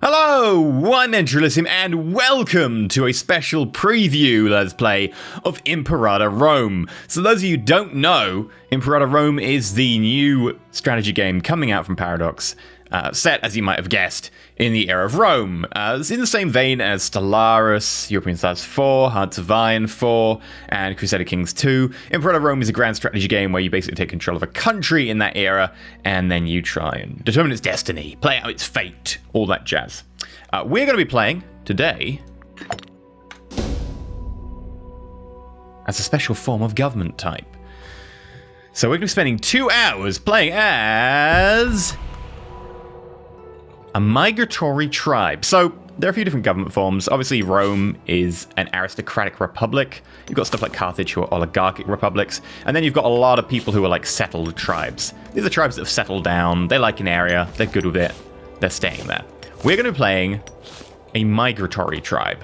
Hello, I'm EnterElysium and welcome to a special preview Let's Play of Imperator Rome. So those of you who don't know, Imperator Rome is the new strategy game coming out from Paradox, set, as you might have guessed, in the era of Rome. It's in the same vein as Stellaris, European Stars 4, Hearts of Iron 4, and Crusader Kings 2. Imperator Rome is a grand strategy game where you basically take control of a country in that era, and then you try and determine its destiny, play out its fate, all that jazz. We're going to be playing today as a special form of government type. So we're going to be spending 2 hours playing as a migratory tribe. So there are a few different government forms. Obviously, Rome is an aristocratic republic. You've got stuff like Carthage, who are oligarchic republics. And then you've got a lot of people who are like settled tribes. These are tribes that have settled down. They like an area. They're good with it. They're staying there. We're going to be playing a migratory tribe.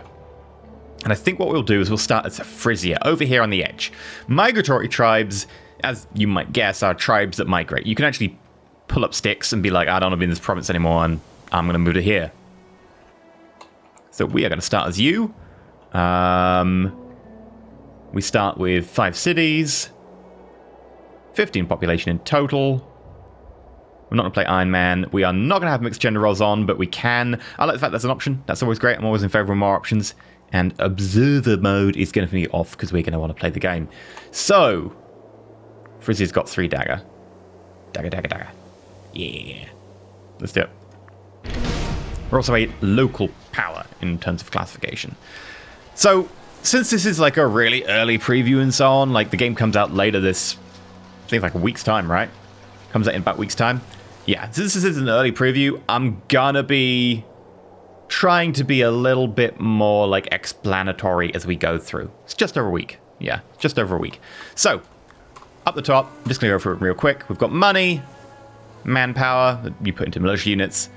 And I think what we'll do is we'll start as a Frisia over here on the edge. Migratory tribes, as you might guess, are tribes that migrate. You can actually pull up sticks and be like, I don't want to be in this province anymore, and I'm going to move to here. So we are going to start as you. We start with 5 cities, 15 population in total. We're not going to play Iron Man. We are not going to have mixed gender roles on, but we can. I like the fact that's an option. That's always great. I'm always in favor of more options. And Observer mode is going to be off because we're going to want to play the game. So, Frisia's got 3 dagger. Dagger, dagger, dagger. Yeah. Let's do it. We're also a local power in terms of classification. So, since this is like a really early preview and so on, like the game comes out later this, I think like a week's time, right? Comes out in about a week's time. Yeah, since this is an early preview, I'm gonna be trying to be a little bit more like explanatory as we go through. It's just over a week. Yeah, just over a week. So, up the top, I'm just gonna go through it real quick. We've got money, manpower that you put into military units,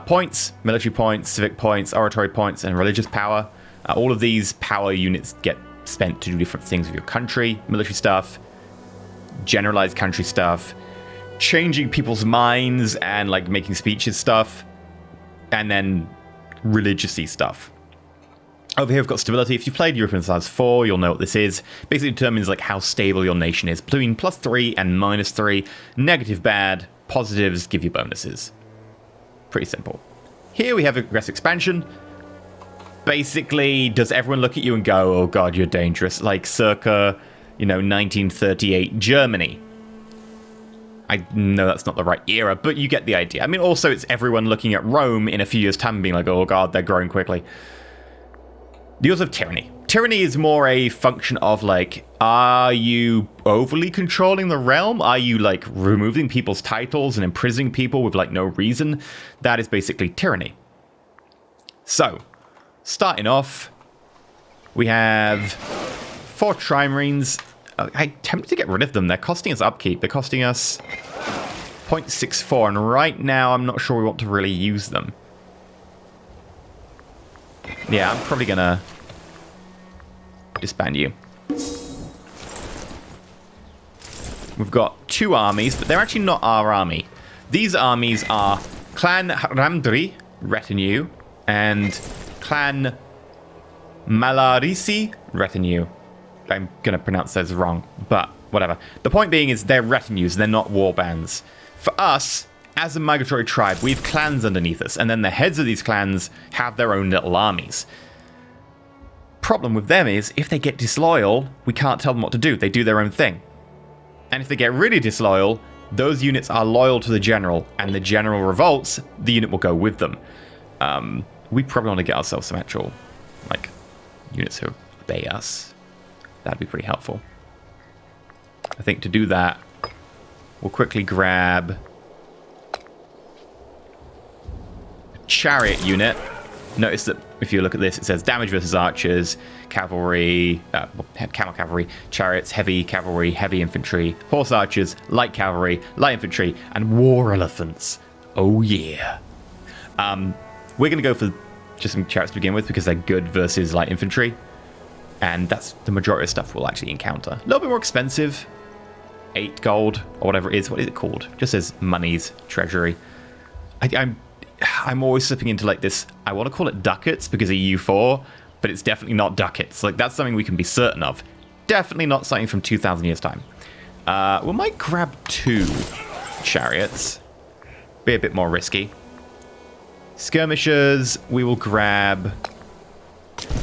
points, military points, civic points, oratory points, and religious power. All of these power units get spent to do different things with your country, military stuff, generalized country stuff, changing people's minds and like making speeches stuff, and then religious-y stuff. Over here we've got stability. If you've played European Stars 4, you'll know what this is. Basically determines like how stable your nation is. Between +3 and -3. Negative bad, positives give you bonuses. Pretty simple. Here we have aggressive expansion. Basically, does everyone look at you and go, oh god, you're dangerous? Like circa, 1938 Germany. I know that's not the right era, but you get the idea. I mean, also, it's everyone looking at Rome in a few years' time and being like, oh god, they're growing quickly. You also have tyranny. Tyranny is more a function of, like, are you overly controlling the realm? Are you, like, removing people's titles and imprisoning people with, like, no reason? That is basically tyranny. So, starting off, we have 4 trimarines. I'm tempted to get rid of them. They're costing us upkeep. They're costing us 0.64, and right now I'm not sure we want to really use them. Yeah, I'm probably going to disband you. We've got 2 armies, but they're actually not our army. These armies are Clan Ramdri, retinue, and Clan Malarisi, retinue. I'm going to pronounce those wrong, but whatever. The point being is they're retinues, they're not war bands. For us, as a migratory tribe, we have clans underneath us, and then the heads of these clans have their own little armies. Problem with them is, if they get disloyal, we can't tell them what to do. They do their own thing. And if they get really disloyal, those units are loyal to the general, and the general revolts, the unit will go with them. We probably want to get ourselves some actual, like, units who obey us. That'd be pretty helpful. I think to do that, we'll quickly grab a chariot unit. Notice that if you look at this, it says damage versus archers, cavalry, camel cavalry, chariots, heavy cavalry, heavy infantry, horse archers, light cavalry, light infantry, and war elephants. Oh yeah. We're going to go for just some chariots to begin with because they're good versus light infantry. And that's the majority of stuff we'll actually encounter. A little bit more expensive. 8 gold, or whatever it is. What is it called? Just says monies, treasury. I'm I'm always slipping into like this, I want to call it ducats because of EU4, but it's definitely not ducats. Like, that's something we can be certain of. Definitely not something from 2,000 years' time. We might grab 2 chariots. Be a bit more risky. Skirmishers, we will grab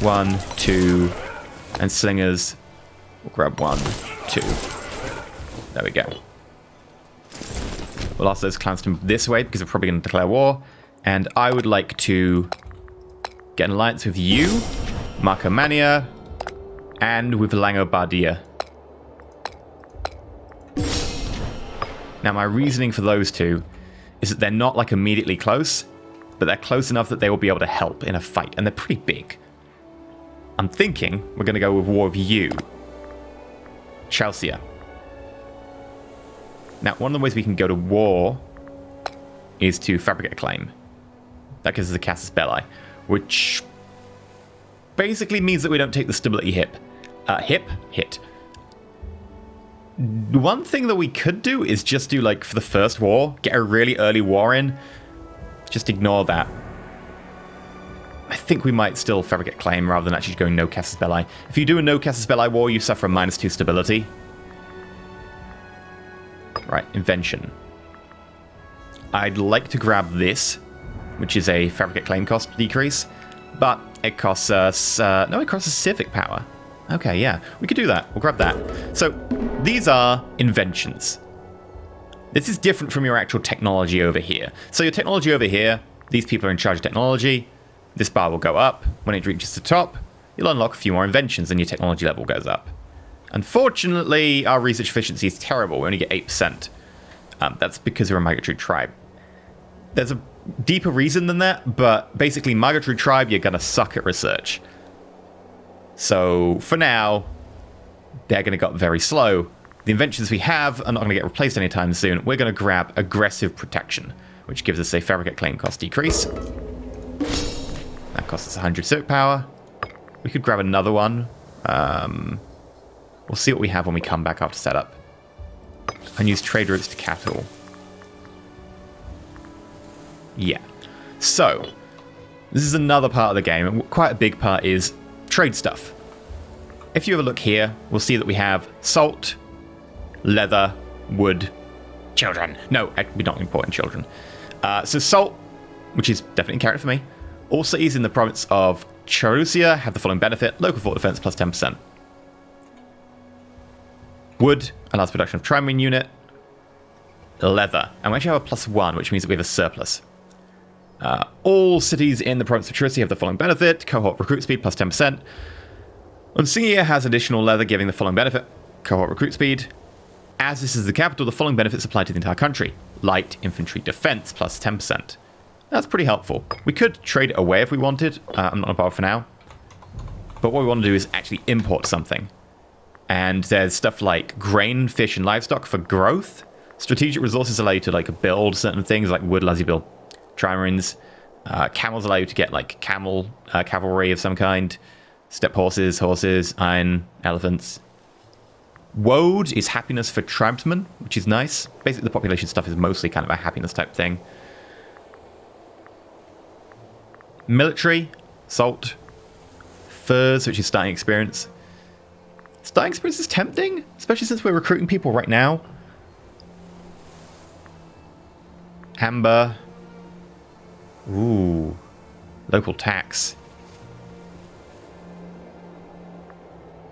1, 2, and slingers, we'll grab 1, 2. There we go. We'll ask those clans to move this way because we're probably going to declare war. And I would like to get an alliance with you, Marcomania, and with Langobardia. Now, my reasoning for those two is that they're not like immediately close, but they're close enough that they will be able to help in a fight, and they're pretty big. I'm thinking we're going to go with war with you, Chelsea. Now, one of the ways we can go to war is to fabricate a claim. That gives us the Casus Belli, which basically means that we don't take the stability hit. One thing that we could do is just do, like, for the first war, get a really early war in. Just ignore that. I think we might still fabricate claim rather than actually going no Casus Belli. If you do a no Casus Belli war, you suffer a -2 stability. Right, invention. I'd like to grab this, which is a fabricate claim cost decrease, but it costs us... no, it costs us civic power. Okay, yeah, we could do that. We'll grab that. So, these are inventions. This is different from your actual technology over here. So your technology over here, these people are in charge of technology. This bar will go up. When it reaches the top, you'll unlock a few more inventions and your technology level goes up. Unfortunately, our research efficiency is terrible. We only get 8%. That's because we're a migratory tribe. There's a deeper reason than that, but basically, migratory tribe, you're going to suck at research. So, for now, they're going to get very slow. The inventions we have are not going to get replaced anytime soon. We're going to grab aggressive protection, which gives us a fabricate claim cost decrease. That costs us 100 civic power. We could grab another one. We'll see what we have when we come back after setup. And use trade routes to capital. Yeah. So, this is another part of the game, and quite a big part is trade stuff. If you have a look here, we'll see that we have salt, leather, wood, children. No, we're not importing children. So salt, which is definitely a character for me. All cities in the province of Cherusia have the following benefit: local fort defense plus 10%. Wood allows production of trimene unit. Leather, and we actually have a +1, which means that we have a surplus. All cities in the province of Cherusia have the following benefit: cohort recruit speed plus 10%. Unsingia has additional leather, giving the following benefit: cohort recruit speed. As this is the capital, the following benefits apply to the entire country: light infantry defense plus 10%. That's pretty helpful. We could trade it away if we wanted. I'm not going to bother for now. But what we want to do is actually import something. And there's stuff like grain, fish, and livestock for growth. Strategic resources allow you to like build certain things, like wood allows you to build trimarines. Camels allow you to get like cavalry of some kind. Step horses, iron, elephants. Woad is happiness for tribesmen, which is nice. Basically, the population stuff is mostly kind of a happiness type thing. Military, salt, furs, which is starting experience. Starting experience is tempting, especially since we're recruiting people right now. Amber. Ooh. Local tax.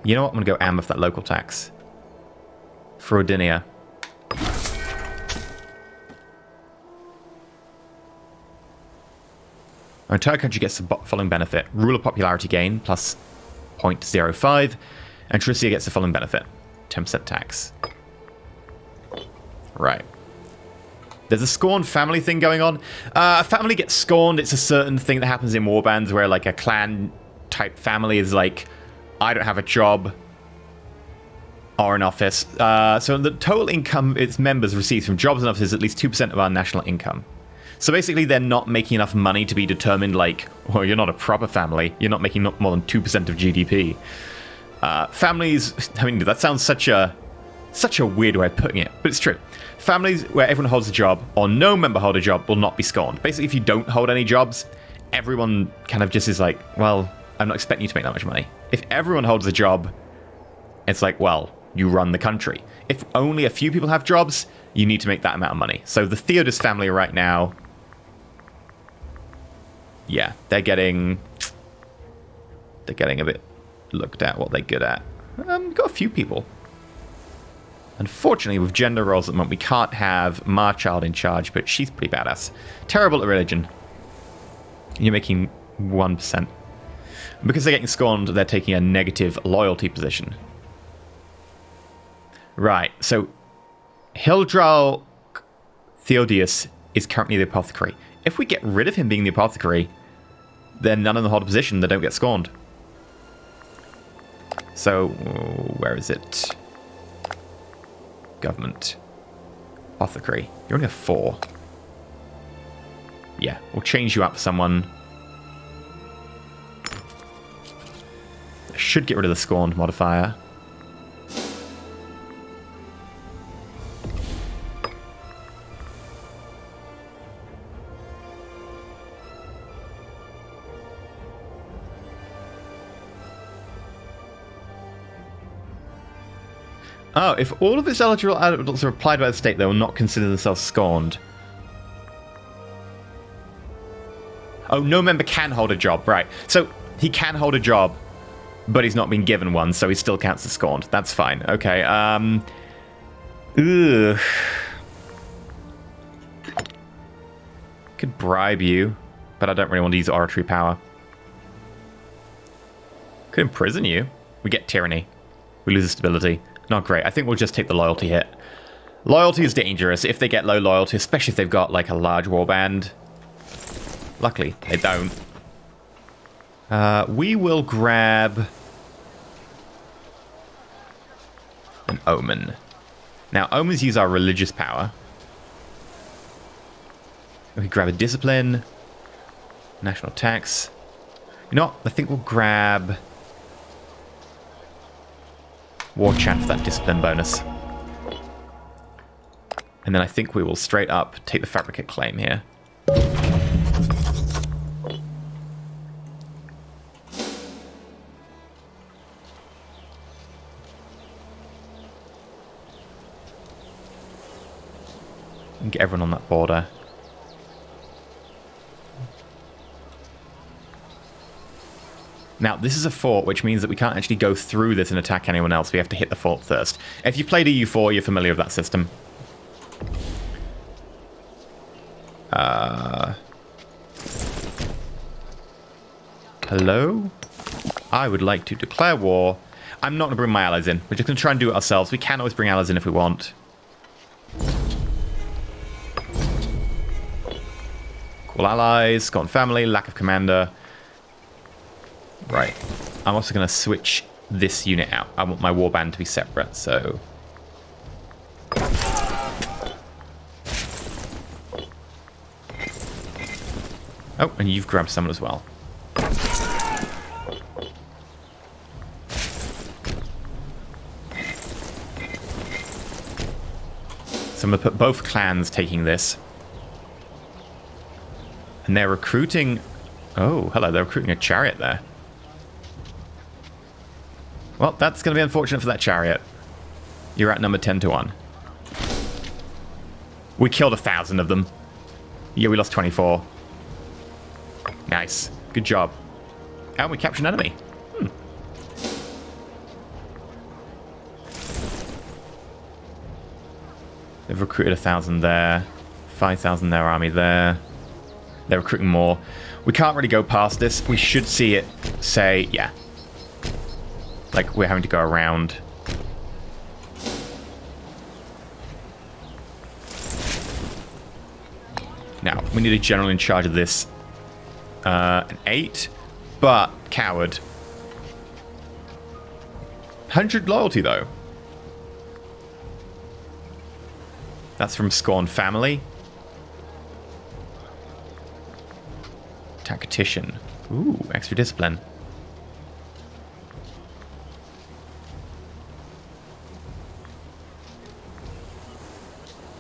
You know what? I'm going to go amber for that local tax. Frodinia. Our entire country gets the following benefit: ruler popularity gain plus 0.05, and Tricia gets the following benefit: 10% tax. Right. There's a scorned family thing going on. A family gets scorned. It's a certain thing that happens in warbands where like a clan type family is like, I don't have a job or an office. So the total income its members receive from jobs and offices is at least 2% of our national income. So basically they're not making enough money to be determined like, well, you're not a proper family. You're not making more than 2% of GDP. Families, I mean, that sounds such a Such a weird way of putting it, but it's true. Families where everyone holds a job or no member hold a job will not be scorned. Basically, if you don't hold any jobs, everyone kind of just is like, well, I'm not expecting you to make that much money. If everyone holds a job, it's like, well, you run the country. If only a few people have jobs, you need to make that amount of money. So the Theodos family right now, yeah, they're getting a bit looked at what they're good at. Got a few people. Unfortunately, with gender roles at the moment, we can't have Marchild in charge, but she's pretty badass. Terrible at religion. You're making 1%. Because they're getting scorned, they're taking a negative loyalty position. Right, so Hildral Theodius is currently the apothecary. If we get rid of him being the apothecary, then none of them hold a position, they don't get scorned. So, where is it? Government. Apothecary. You only have 4. Yeah, we'll change you up for someone. Should get rid of the scorned modifier. Oh, if all of its eligible adults are applied by the state, they will not consider themselves scorned. Oh, no member can hold a job, right. So, he can hold a job, but he's not been given one, so he still counts as scorned. That's fine. Okay, ugh. Could bribe you, but I don't really want to use oratory power. Could imprison you. We get tyranny. We lose stability. Not great. I think we'll just take the loyalty hit. Loyalty is dangerous if they get low loyalty, especially if they've got like a large warband. Luckily, they don't. We will grab an Omen. Now, Omens use our religious power. We grab a Discipline. National Tax. You know what? I think we'll grab War Chant for that Discipline bonus. And then I think we will straight up take the Fabricate Claim here. And get everyone on that border. Now, this is a fort, which means that we can't actually go through this and attack anyone else. We have to hit the fort first. If you've played EU4, you're familiar with that system. Hello? I would like to declare war. I'm not going to bring my allies in. We're just going to try and do it ourselves. We can always bring allies in if we want. Cool allies, Scotland family, lack of commander. Right. I'm also going to switch this unit out. I want my warband to be separate, so... Oh, and you've grabbed someone as well. So I'm going to put both clans taking this. And they're recruiting... Oh, hello, they're recruiting a chariot there. Well, that's going to be unfortunate for that chariot. You're at number 10 to 1. We killed 1,000 of them. Yeah, we lost 24. Nice. Good job. And we captured an enemy. They've recruited 1,000 there. 5,000 their army there. They're recruiting more. We can't really go past this. We should see it say, yeah. Like, we're having to go around. Now, we need a general in charge of this. An 8, but coward. 100 loyalty, though. That's from Scorn family. Tactician. Ooh, extra discipline.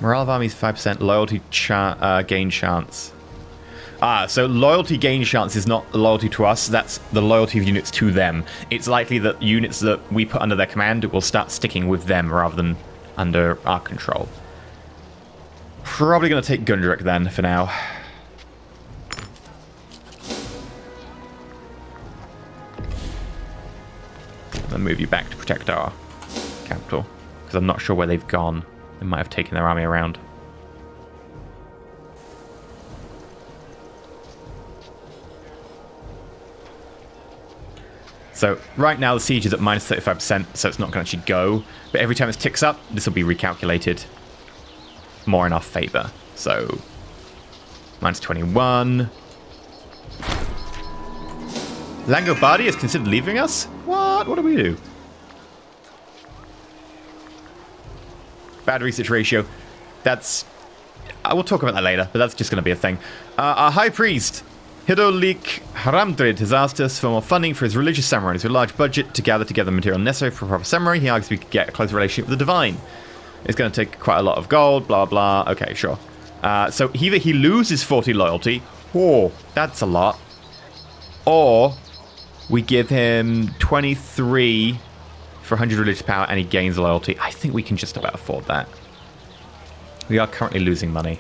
Morale of armies 5%. Loyalty gain chance. So loyalty gain chance is not loyalty to us. That's the loyalty of units to them. It's likely that units that we put under their command will start sticking with them rather than under our control. Probably going to take Gundrick then for now. Then move you back to protect our capital, because I'm not sure where they've gone. They might have taken their army around. So right now the siege is at minus 35%, so it's not going to actually go. But every time it ticks up, this will be recalculated more in our favor. So minus 21. Langobardi has considered leaving us? What? What do we do? Bad research ratio. That's... I will talk about that later, but that's just going to be a thing. Our High Priest, Hidolik Haramdrid, has asked us for more funding for his religious ceremonies. With a large budget to gather together material necessary for a proper ceremony, he argues we could get a closer relationship with the divine. It's going to take quite a lot of gold, blah, blah. Okay, sure. So either he loses 40 loyalty, or that's a lot, or we give him 23 for 100 religious power and he gains loyalty. I think we can just about afford that. We are currently losing money.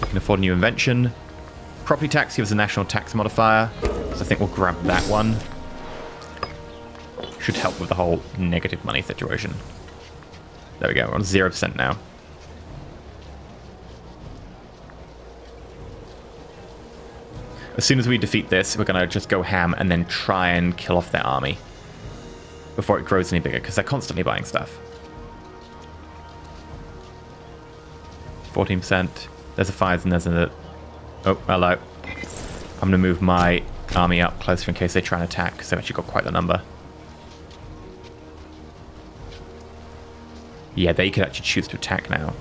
We can afford a new invention. Property tax gives a national tax modifier, so I think we'll grab that one. Should help with the whole negative money situation. There we go, we're on 0% now. As soon as we defeat this, we're going to just go ham and then try and kill off their army before it grows any bigger, because they're constantly buying stuff. 14%. There's a 5 and there's a... Oh, hello. I'm going to move my army up closer in case they try and attack, because they've actually got quite the number. Yeah, they could actually choose to attack now.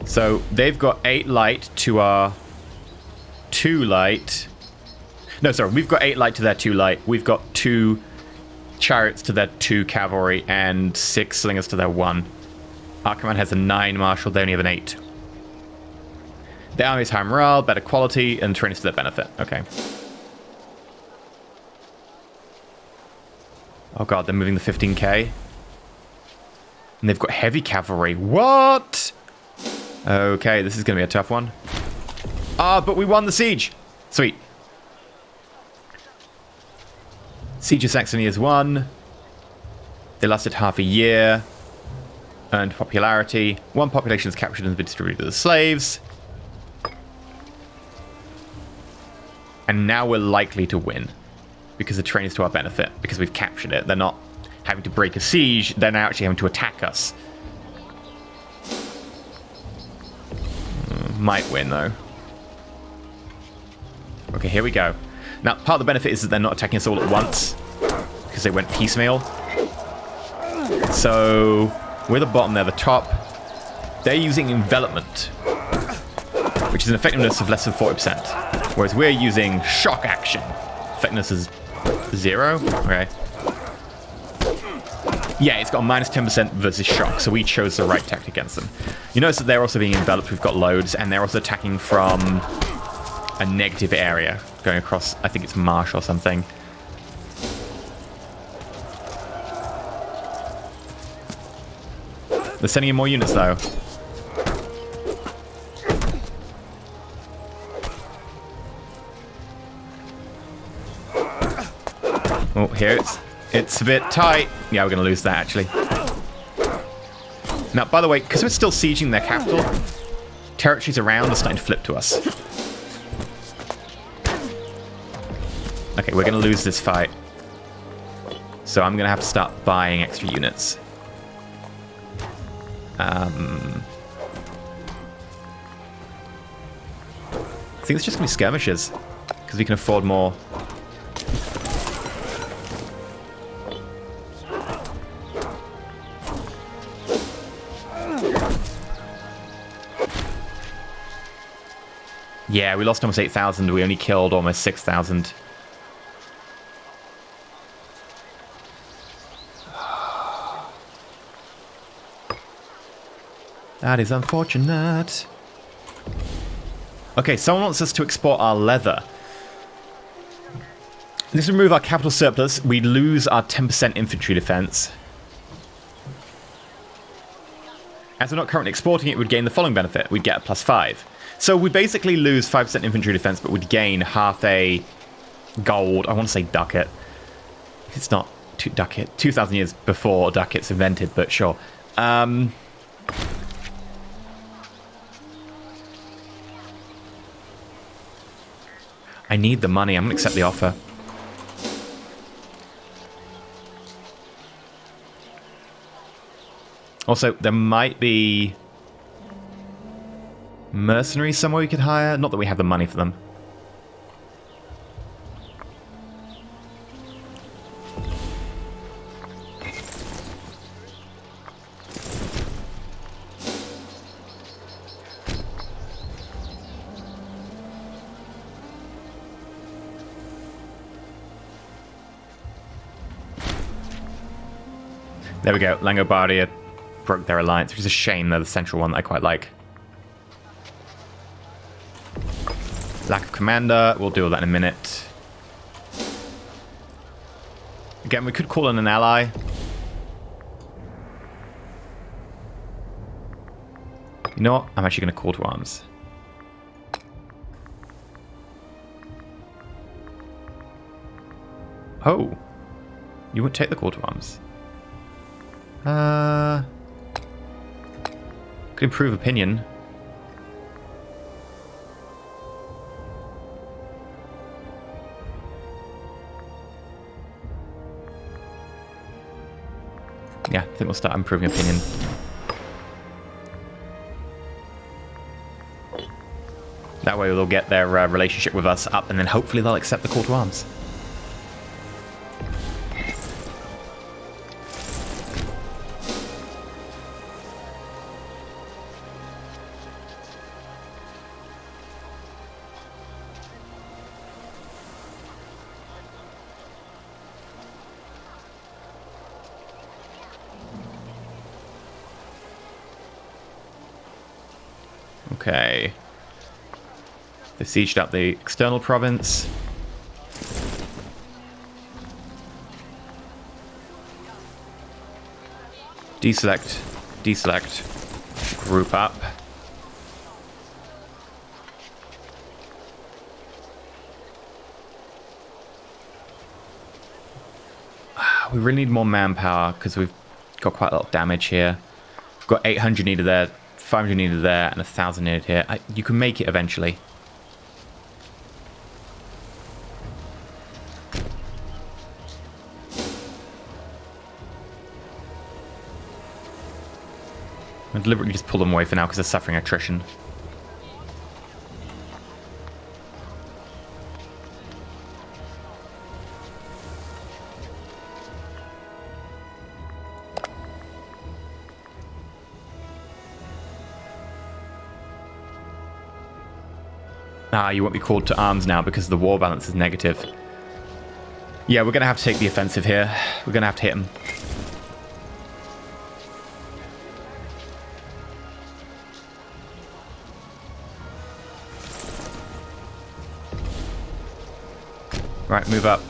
So they've got 8 light to our 2 light. No, sorry, we've got 8 light to their 2 light. We've got 2 chariots to their 2 cavalry and 6 slingers to their 1. Our command has a 9 martial, they only have an 8. The army is high morale, better quality, and training to their benefit. Okay. Oh god, they're moving the 15k. And they've got heavy cavalry. What? Okay, this is going to be a tough one. But we won the siege. Sweet. Siege of Saxony is won. They lasted half a year. Earned popularity. 1 population is captured and been distributed to the slaves. And now we're likely to win. Because the terrain is to our benefit. Because we've captured it. They're not having to break a siege. They're now actually having to attack us. Might win, though. Okay, here we go. Now, part of the benefit is that they're not attacking us all at once, because they went piecemeal. So, we're the bottom, they're the top. They're using envelopment, which is an effectiveness of less than 40%, whereas we're using shock action. Effectiveness is 0. Okay. Yeah, it's got a minus 10% versus shock, so we chose the right tactic against them. You notice that they're also being enveloped, we've got loads, and they're also attacking from a negative area, going across, I think it's marsh or something. They're sending in more units, though. Oh, here it's a bit tight. Yeah, we're going to lose that, actually. Now, by the way, because we're still sieging their capital, territories around are starting to flip to us. Okay, we're going to lose this fight. So I'm going to have to start buying extra units. I think it's just going to be skirmishers, because we can afford more. Yeah, we lost almost 8,000. We only killed almost 6,000. That is unfortunate. Okay, someone wants us to export our leather. This will remove our capital surplus. We lose our 10% infantry defense. As we're not currently exporting it, we'd gain the following benefit. We'd get a +5. So we basically lose 5% infantry defense, but we'd gain half a gold. I want to say ducat. It's not ducat. 2,000 years before ducats invented, but sure. I need the money. I'm going to accept the offer. Also, there might be mercenaries somewhere we could hire. Not that we have the money for them. There we go. Langobardia broke their alliance, which is a shame. They're the central one that I quite like. Lack of commander. We'll deal with that in a minute. Again, we could call in an ally. You know what? I'm actually going to call to arms. Oh. You would take the call to arms. Could improve opinion. Yeah, I think we'll start improving opinion. That way they'll get their relationship with us up, and then hopefully they'll accept the call to arms. Okay. They've sieged up the external province. Deselect. Deselect. Group up. We really need more manpower because we've got quite a lot of damage here. We've got 800 needed there. 500 needed there and 1,000 needed here. You can make it eventually. I'll deliberately just pull them away for now because they're suffering attrition. You won't be called to arms now because the war balance is negative. Yeah, we're going to have to take the offensive here. We're going to have to hit them. Right, move up.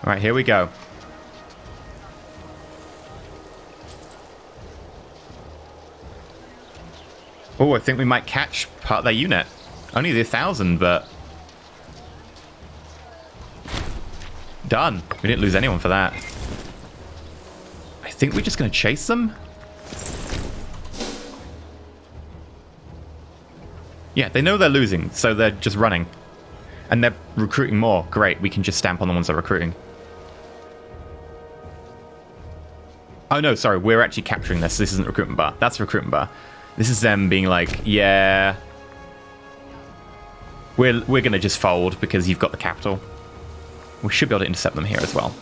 Right, here we go. Oh, I think we might catch part of their unit. Only the 1,000, but... Done. We didn't lose anyone for that. I think we're just going to chase them. Yeah, they know they're losing, so they're just running. And they're recruiting more. Great, we can just stamp on the ones that are recruiting. Oh no, sorry, we're actually capturing this. This isn't recruitment bar. That's recruitment bar. This is them being like, yeah, we're gonna just fold because you've got the capital. We should be able to intercept them here as well.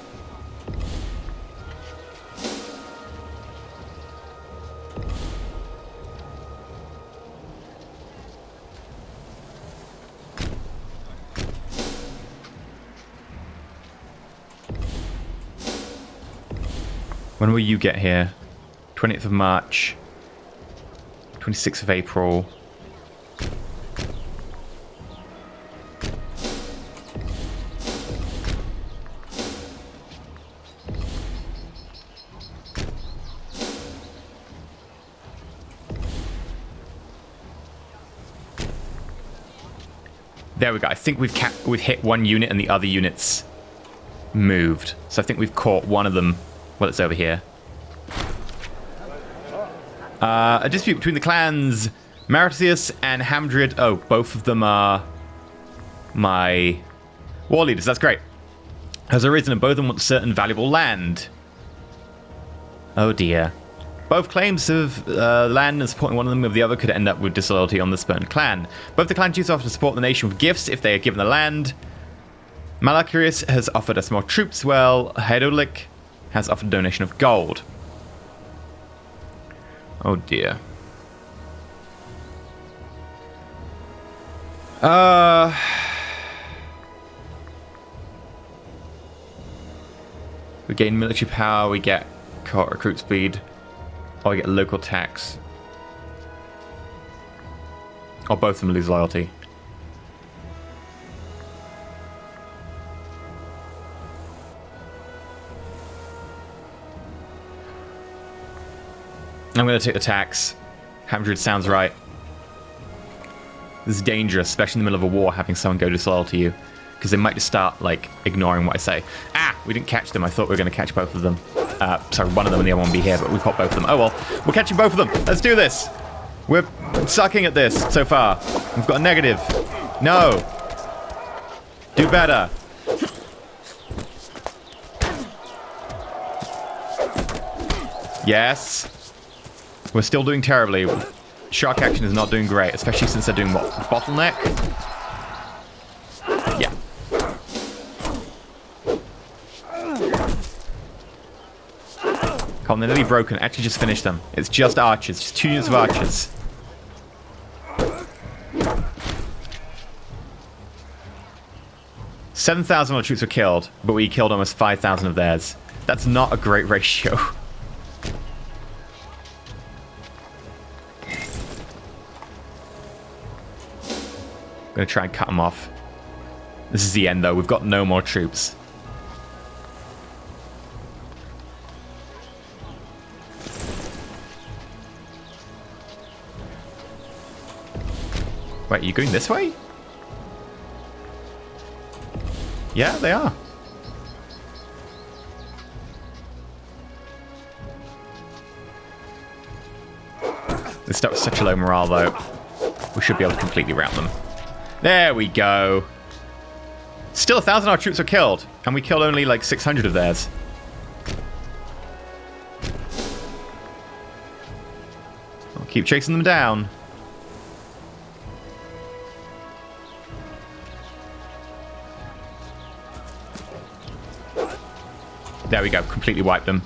When will you get here? 20th of March. 26th of April. There we go. I think we've hit one unit and the other units moved. So I think we've caught one of them. Well, it's over here. A dispute between the clans Martius and Hamdrid. Oh, both of them are my war leaders. That's great. Has arisen and both of them want certain valuable land. Oh dear. Both claims of land and supporting one of them of the other could end up with disloyalty on the spurned clan. Both the clan chiefs offer to support the nation with gifts if they are given the land. Malakurius has offered us more troops, while Hedolik has offered a donation of gold. Oh dear. We gain military power, we get cohort recruit speed, or we get local tax. Or both of them lose loyalty. I'm going to take the tax. Hamdrid sounds right. This is dangerous, especially in the middle of a war, having someone go disloyal to you. Because they might just start, like, ignoring what I say. Ah! We didn't catch them. I thought we were going to catch both of them. Sorry, one of them and the other one will be here, but we caught both of them. Oh well, we're catching both of them. Let's do this! We're sucking at this so far. We've got a negative. No! Do better. Yes. We're still doing terribly. Shark action is not doing great, especially since they're doing what? Bottleneck? Yeah. Come on, they're nearly broken. Actually, just finish them. It's just archers. Just 2 units of archers. $7,000 of our troops were killed, but we killed almost 5,000 of theirs. That's not a great ratio. I'm going to try and cut them off. This is the end, though. We've got no more troops. Wait, are you going this way? Yeah, they are. They start with such a low morale, though. We should be able to completely rout them. There we go. Still 1,000 of our troops are killed, and we killed only like 600 of theirs. I'll keep chasing them down. There we go, completely wiped them.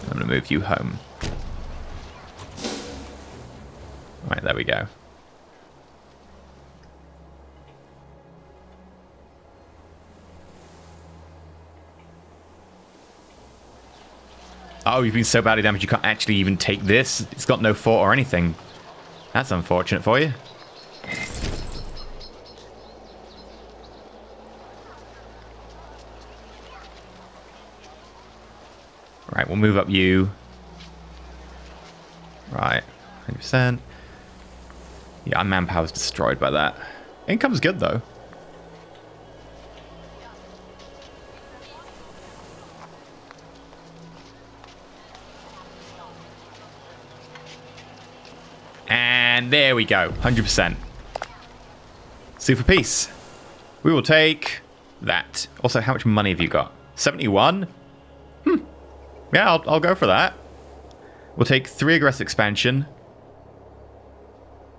I'm going to move you home. Right, there we go. Oh, you've been so badly damaged you can't actually even take this. It's got no fort or anything. That's unfortunate for you. Right, we'll move up you. Right, 100%. Yeah, our manpower's destroyed by that. Income's good, though. And there we go, 100%. Sue for peace. We will take that. Also, how much money have you got? 71? Yeah, I'll go for that. We'll take 3 aggressive expansion.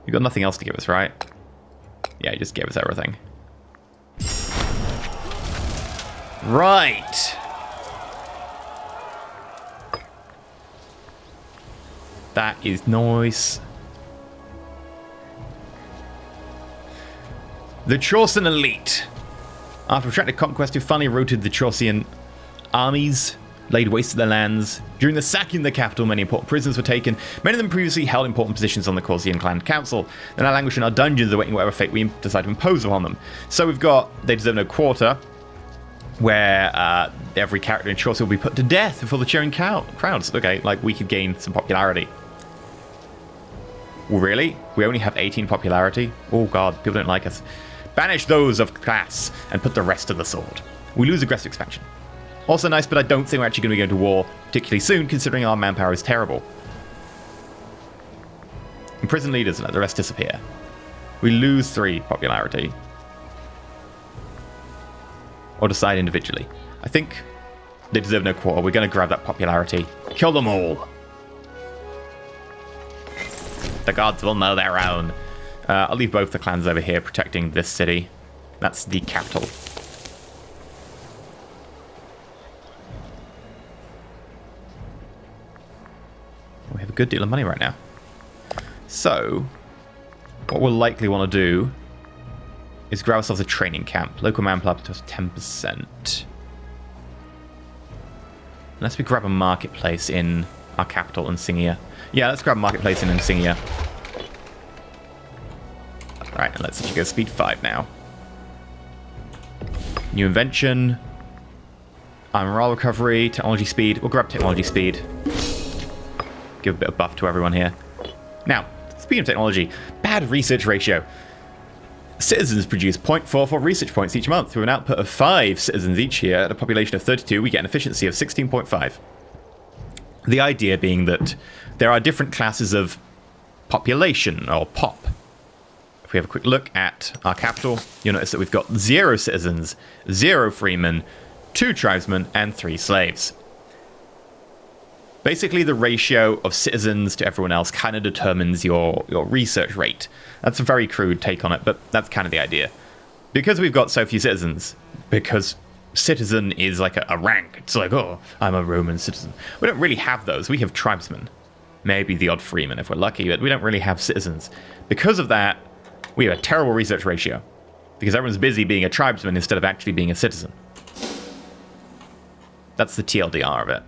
You've got nothing else to give us, right? Yeah, you just gave us everything. Right. That is nice. The Chaucian elite. After a protracted conquest, who finally routed the Chaucian armies, laid waste to their lands. During the sacking of the capital, many important prisoners were taken. Many of them previously held important positions on the Chaucian clan council. They're now languishing in our dungeons, awaiting whatever fate we decide to impose upon them. So we've got They Deserve No Quarter, where every character in Chaucer will be put to death before the cheering crowds. Okay, like we could gain some popularity. Really? We only have 18 popularity? Oh god, people don't like us. Banish those of class and put the rest to the sword. We lose aggressive expansion. Also nice, but I don't think we're actually going to be going to war particularly soon, considering our manpower is terrible. Imprison leaders and let the rest disappear. We lose 3 popularity. Or decide individually. I think They Deserve No Quarter. We're going to grab that popularity. Kill them all. The gods will know their own. I'll leave both the clans over here protecting this city. That's the capital. We have a good deal of money right now. So, what we'll likely want to do is grab ourselves a training camp. Local manpower up to 10%. Unless we grab a marketplace in our capital, Insignia. Yeah, let's grab a marketplace in Insignia. Alright, and let's actually go speed 5 now. New invention. Morale recovery, technology speed. We'll grab technology speed. Give a bit of buff to everyone here. Now, speaking of technology, bad research ratio. Citizens produce 0.44 research points each month. With an output of 5 citizens each year at a population of 32, we get an efficiency of 16.5. The idea being that there are different classes of population, or pop. If we have a quick look at our capital, you'll notice that we've got 0 citizens, 0 freemen, 2 tribesmen, and 3 slaves. Basically, the ratio of citizens to everyone else kind of determines your research rate. That's a very crude take on it, but that's kind of the idea. Because we've got so few citizens, because citizen is like a rank, it's like, oh, I'm a Roman citizen. We don't really have those. We have tribesmen. Maybe the odd freeman if we're lucky, but we don't really have citizens. Because of that, we have a terrible research ratio. Because everyone's busy being a tribesman instead of actually being a citizen. That's the TLDR of it.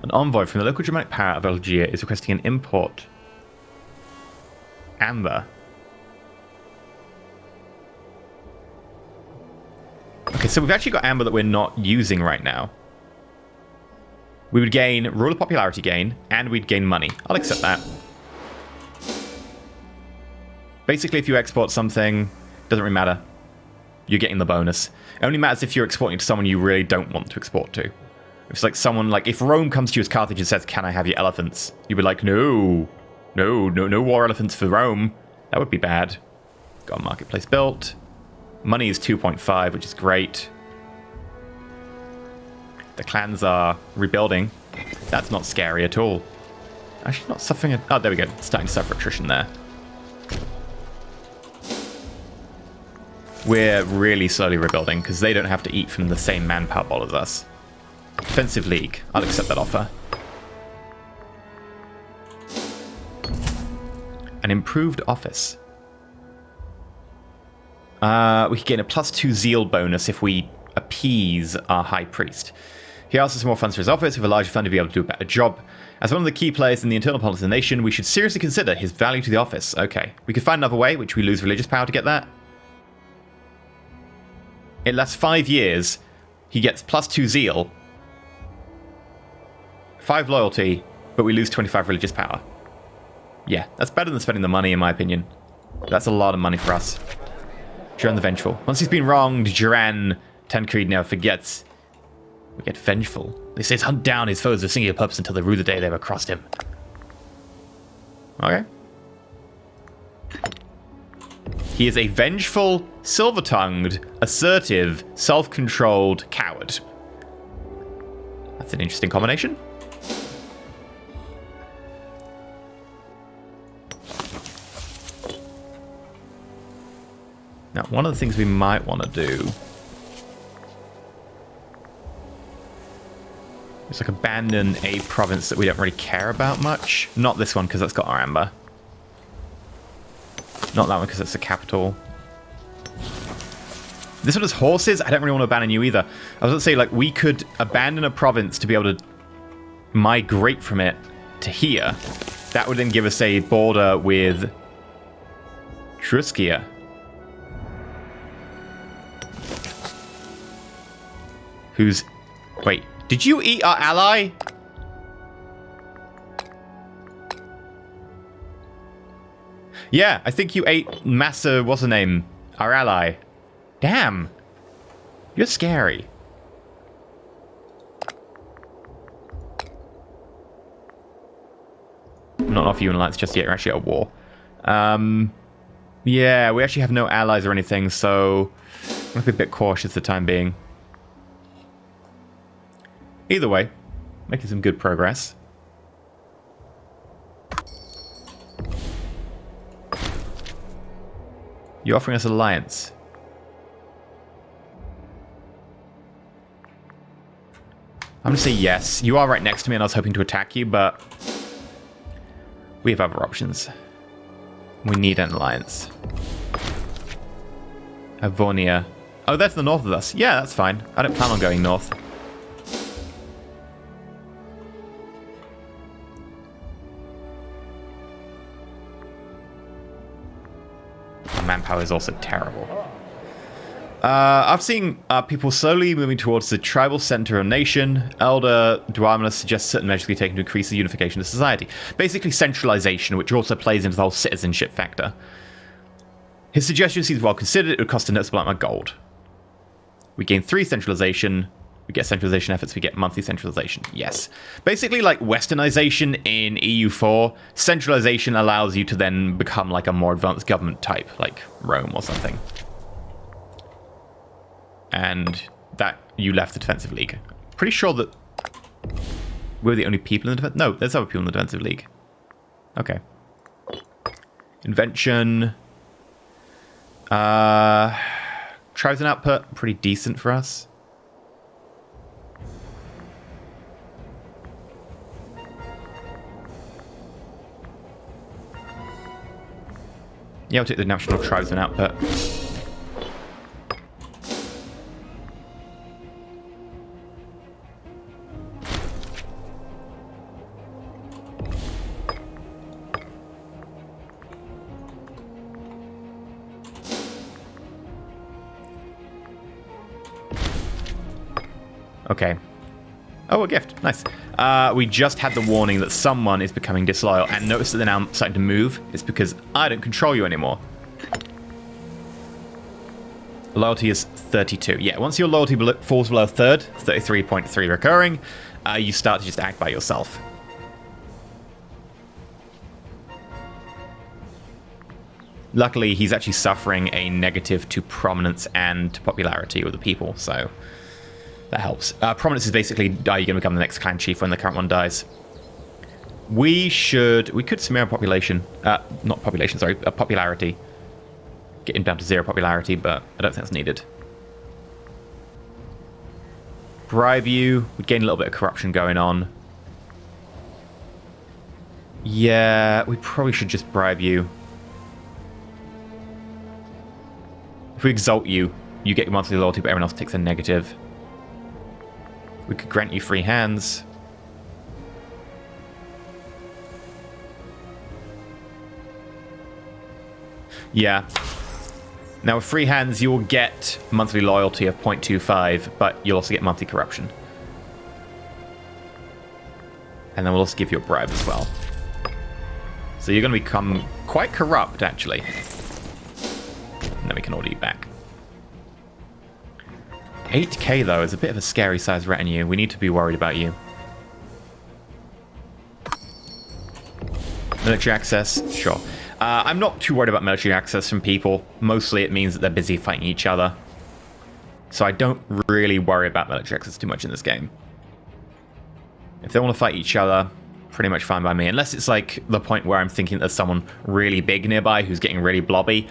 An envoy from the local Germanic power of Algiers is requesting an import. Amber. Okay, so we've actually got amber that we're not using right now. We would gain ruler popularity gain, and we'd gain money. I'll accept that. Basically, if you export something, doesn't really matter. You're getting the bonus. It only matters if you're exporting to someone you really don't want to export to. It's like someone, like, if Rome comes to you as Carthage and says, can I have your elephants? You'd be like, no, no war elephants for Rome. That would be bad. Got a marketplace built. Money is 2.5, which is great. The clans are rebuilding. That's not scary at all. Actually, not suffering. Oh, there we go. Starting to suffer attrition there. We're really slowly rebuilding because they don't have to eat from the same manpower ball as us. Defensive League. I'll accept that offer. An improved office. We could gain a +2 zeal bonus if we appease our high priest. He asks us for more funds for his office. With a larger fund to be able to do a better job. As one of the key players in the internal politics of the nation, we should seriously consider his value to the office. Okay. We could find another way, which we lose religious power to get that. It lasts 5 years. He gets +2 zeal. 5 loyalty, but we lose 25 religious power. Yeah, that's better than spending the money, in my opinion. That's a lot of money for us. Duran the Vengeful. Once he's been wronged, Duran, Tancred never forgets. We get vengeful. They say hunt down his foes with singular purpose until they rue the day they ever crossed him. Okay. He is a vengeful, silver-tongued, assertive, self-controlled coward. That's an interesting combination. Now, one of the things we might want to do is like abandon a province that we don't really care about much. Not this one, because that's got our amber. Not that one, because it's the capital. This one has horses. I don't really want to abandon you either. I was going to say, like, we could abandon a province to be able to migrate from it to here. That would then give us a border with Truskia. Who's... Wait, did you eat our ally? Yeah, I think you ate Massa, what's her name? Our ally. Damn. You're scary. I'm not off you in alliance just yet, you're actually at war. Yeah, we actually have no allies or anything, so I'm going to be a bit cautious for the time being. Either way, making some good progress. You're offering us alliance. I'm going to say yes. You are right next to me and I was hoping to attack you, but we have other options. We need an alliance. Avonia. Oh, that's the north of us. Yeah, that's fine. I don't plan on going north. Manpower is also terrible. I've seen people slowly moving towards the tribal center of nation. Elder Dwarmanus suggests certain measures be taken to increase the unification of society. Basically centralization, which also plays into the whole citizenship factor. His suggestion seems well considered. It would cost a noticeable amount of gold. We gain 3 centralization. We get centralization efforts. We get monthly centralization. Yes. Basically, like westernization in EU4, centralization allows you to then become like a more advanced government type, like Rome or something. And that you left the defensive league. Pretty sure that we're the only people in the defensive... No, there's other people in the defensive league. Okay. Invention. Tribes and output, pretty decent for us. Yeah, I'll take the national tribesman output. Okay. Oh, a gift. Nice. We just had the warning that someone is becoming disloyal, and notice that they're now starting to move. It's because I don't control you anymore. Loyalty is 32. Yeah, once your loyalty falls below a third, 33.3 recurring, you start to just act by yourself. Luckily, he's actually suffering a negative to prominence and to popularity with the people, so... that helps. Prominence is basically, are you going to become the next clan chief when the current one dies? We could smear population. Not population, sorry, popularity. Get him down to 0 popularity, but I don't think that's needed. Bribe you. We gain a little bit of corruption going on. Yeah, we probably should just bribe you. If we exalt you, you get your monthly loyalty, but everyone else takes a negative. We could grant you free hands. Yeah. Now with free hands, you will get monthly loyalty of 0.25, but you'll also get monthly corruption. And then we'll also give you a bribe as well. So you're going to become quite corrupt, actually. And then we can order you back. 8k, though, is a bit of a scary size retinue. We need to be worried about you. Military access? Sure. I'm not too worried about military access from people. Mostly it means that they're busy fighting each other. So I don't really worry about military access too much in this game. If they want to fight each other, pretty much fine by me. Unless it's like the point where I'm thinking there's someone really big nearby who's getting really blobby,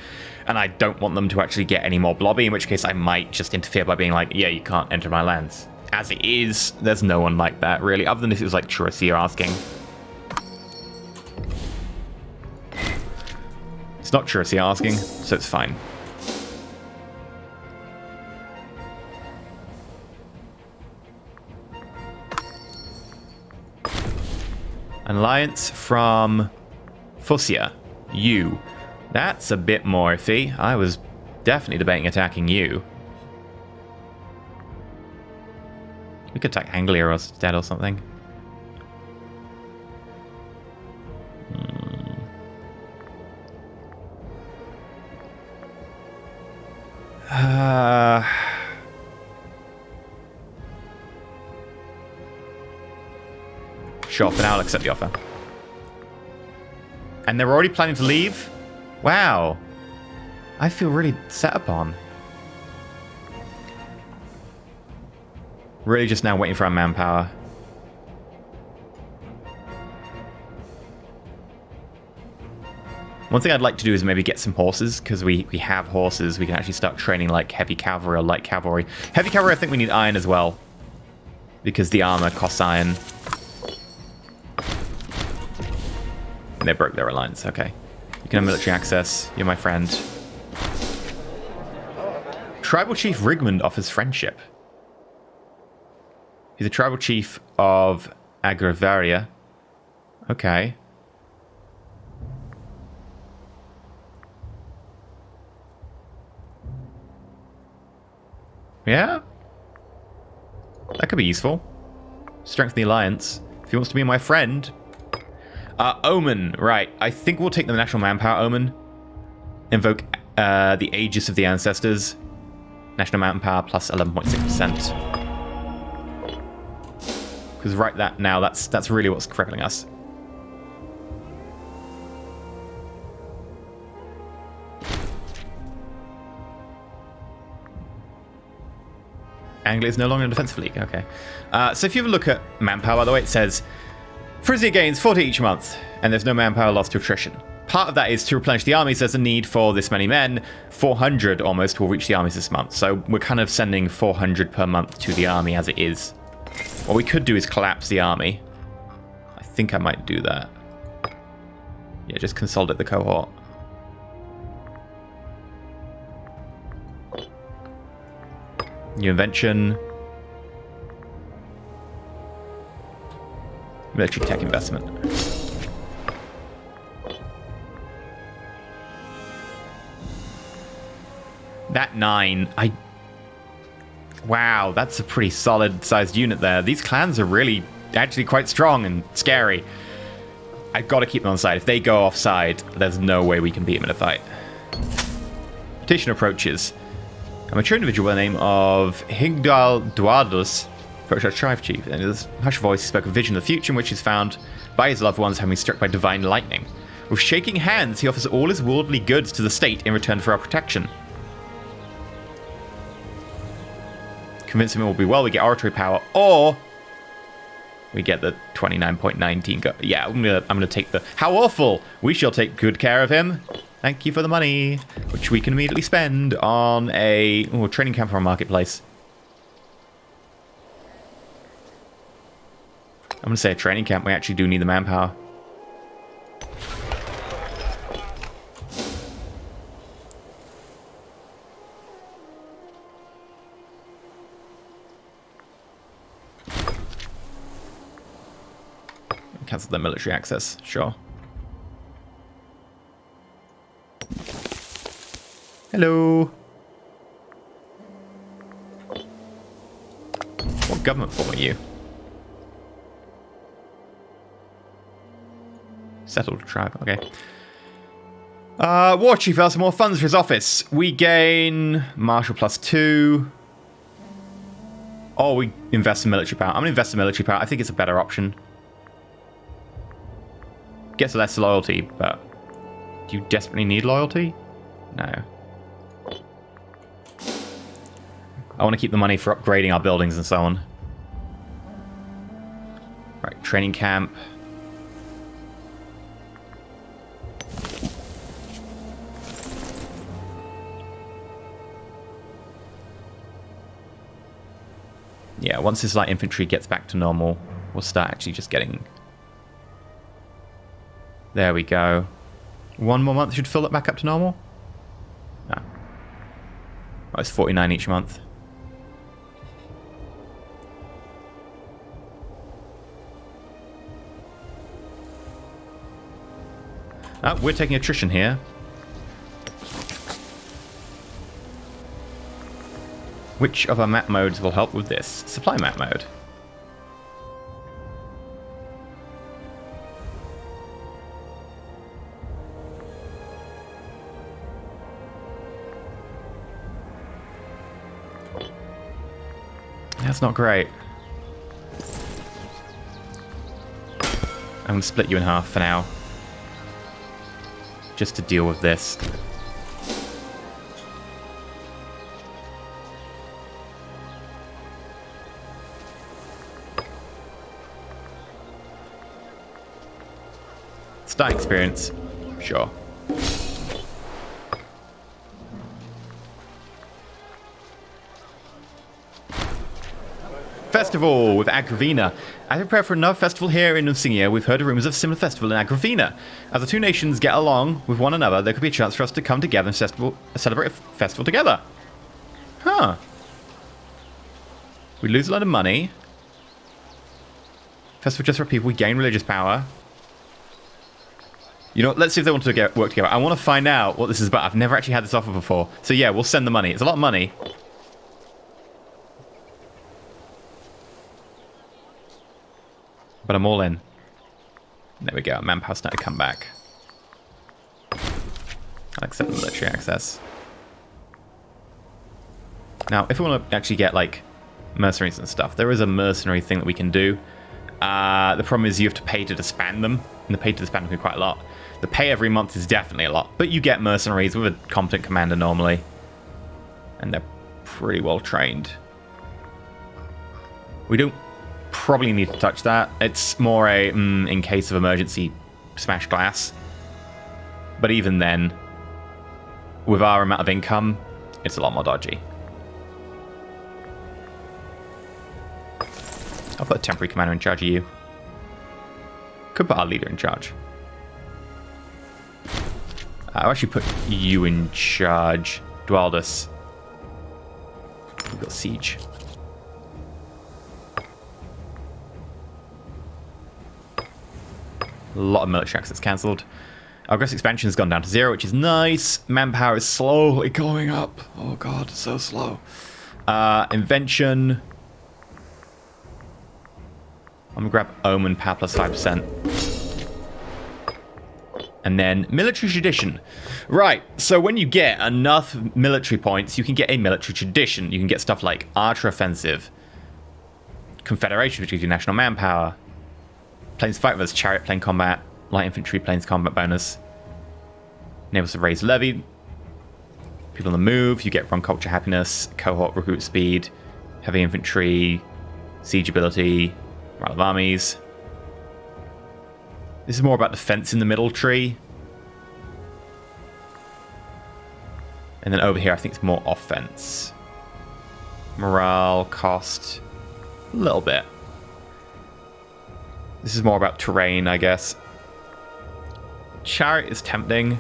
and I don't want them to actually get any more blobby, in which case I might just interfere by being like, yeah, you can't enter my lands. As it is, there's no one like that, really, other than if it was like Churisia asking. It's not Churisia asking, so it's fine. An alliance from Fusia. You. That's a bit more iffy. I was definitely debating attacking you. We could attack Anglia instead or something. Sure, for now I'll accept the offer. And they're already planning to leave? Wow. I feel really set upon. Really just now waiting for our manpower. One thing I'd like to do is maybe get some horses, because we have horses. We can actually start training like heavy cavalry or light cavalry. Heavy cavalry, I think we need iron as well, because the armor costs iron. And they broke their alliance. Okay. You can have military access. You're my friend. Tribal Chief Rigmond offers friendship. He's a tribal chief of Agravaria. Okay. Yeah? That could be useful. Strengthen the alliance. If he wants to be my friend. Omen. Right. I think we'll take the national manpower omen. Invoke the Aegis of the Ancestors. National manpower plus 11.6%. Because right now, that's really what's crippling us. Anglia is no longer in the defensive league. Okay. So if you have a look at manpower, by the way, it says Frisia gains 40 each month, and there's no manpower lost to attrition. Part of that is to replenish the armies. There's a need for this many men. 400 almost will reach the armies this month. So we're kind of sending 400 per month to the army as it is. What we could do is collapse the army. I think I might do that. Yeah, just consolidate the cohort. New invention. Military tech investment. That 9, wow, that's a pretty solid sized unit there. These clans are really actually quite strong and scary. I've got to keep them on side. If they go offside, there's no way we can beat them in a fight. Petition approaches. A mature individual by the name of Higdal Duardus approached our tribe chief. And in his hushed voice, he spoke of a vision of the future in which he's found by his loved ones having been struck by divine lightning. With shaking hands, he offers all his worldly goods to the state in return for our protection. Convince him it will be well, we get oratory power, or we get the 29.19 yeah, I'm gonna take the... How awful! We shall take good care of him. Thank you for the money, which we can immediately spend on a training camp for a marketplace. I'm gonna say a training camp. We actually do need the manpower. Cancel the military access, sure. Hello. What government form are you? Settled tribe, okay. War Chief asks for more funds for his office. We gain Marshal +2. Or we invest in military power. I'm going to invest in military power. I think it's a better option. Gets less loyalty, but do you desperately need loyalty? No. I want to keep the money for upgrading our buildings and so on. Right, training camp. Yeah, once this light infantry gets back to normal, we'll start actually just getting... There we go. 1 more month should fill it back up to normal? No. Oh, it's 49 each month. Oh, we're taking attrition here. Which of our map modes will help with this? Supply map mode. That's not great. I'm going to split you in half for now. Just to deal with this. Starting experience, sure. Festival with Agravina. As we prepare for another festival here in Nucingen, we've heard rumors of a similar festival in Agravina. As the two nations get along with one another, there could be a chance for us to come together and celebrate a festival together. Huh. We lose a lot of money. Festival just for people, we gain religious power. You know, let's see if they want to work together. I want to find out what this is about. I've never actually had this offer before. So yeah, we'll send the money. It's a lot of money. But I'm all in. There we go. Manpower's starting to come back. I'll accept the military access. Now, if we want to actually get, like, mercenaries and stuff, there is a mercenary thing that we can do. The problem is you have to pay to disband them, and the pay to disband them can be quite a lot. The pay every month is definitely a lot, but you get mercenaries with a competent commander normally. And they're pretty well trained. We don't probably need to touch that. It's more a, in case of emergency, smash glass. But even then, with our amount of income, it's a lot more dodgy. I'll put a temporary commander in charge of you. Could put our leader in charge. I'll actually put you in charge. Dwaldus. We've got siege. A lot of military access cancelled. Our aggressive expansion has gone down to 0, which is nice. Manpower is slowly going up. Oh god, so slow. Invention. I'm gonna grab Omen power plus 5%. And then military tradition. Right, so when you get enough military points, you can get a military tradition. You can get stuff like Archer Offensive, Confederation, which gives you national manpower, Planes Fight with us, Chariot Plane Combat, Light Infantry Planes Combat bonus, enables to raise levy, people on the move, you get Run Culture Happiness, Cohort Recruit Speed, Heavy Infantry, Siege Ability, Morale of Armies. This is more about defense in the middle tree. And then over here, I think it's more offense. Morale, cost, a little bit. This is more about terrain, I guess. Chariot is tempting.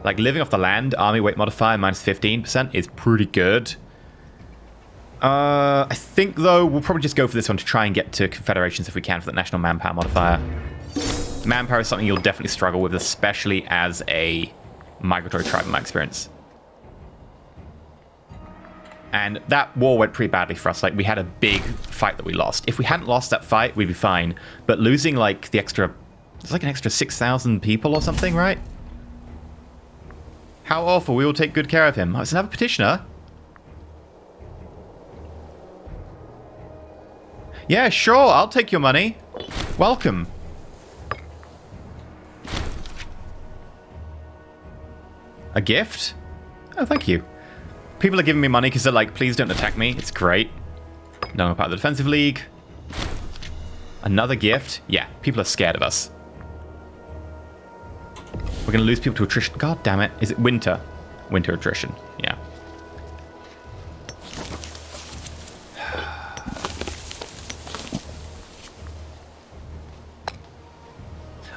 Like, living off the land, army weight modifier minus 15% is pretty good. I think, though, we'll probably just go for this one to try and get to confederations if we can for the national manpower modifier. Manpower is something you'll definitely struggle with, especially as a migratory tribe in my experience. And that war went pretty badly for us. Like, we had a big fight that we lost. If we hadn't lost that fight, we'd be fine. But losing, like, the extra... It's like an extra 6,000 people or something, right? How awful. We will take good care of him. Oh, it's another petitioner. Yeah, sure, I'll take your money. Welcome. A gift? Oh, thank you. People are giving me money because they're like, please don't attack me. It's great. No, I'm part of the defensive league. Another gift? Yeah, people are scared of us. We're going to lose people to attrition. God damn it. Is it winter? Winter attrition. Yeah.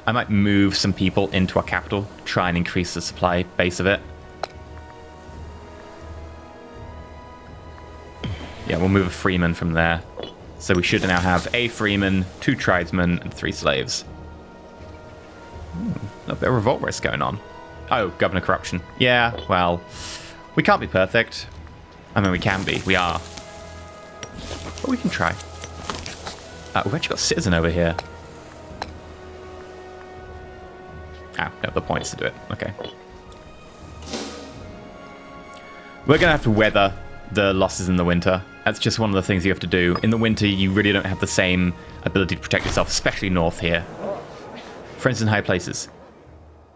I might move some people into our capital, try and increase the supply base of it. Yeah, we'll move a freeman from there. So we should now have a freeman, 2 tradesmen, and 3 slaves. A bit of revolt risk going on. Oh, governor corruption. Yeah, well, we can't be perfect. I mean, we can be. We are. But we can try. We've actually got a citizen over here. Ah, no, the points to do it. Okay. We're going to have to weather the losses in the winter. That's just one of the things you have to do. In the winter, you really don't have the same ability to protect yourself, especially north here. For instance, high places.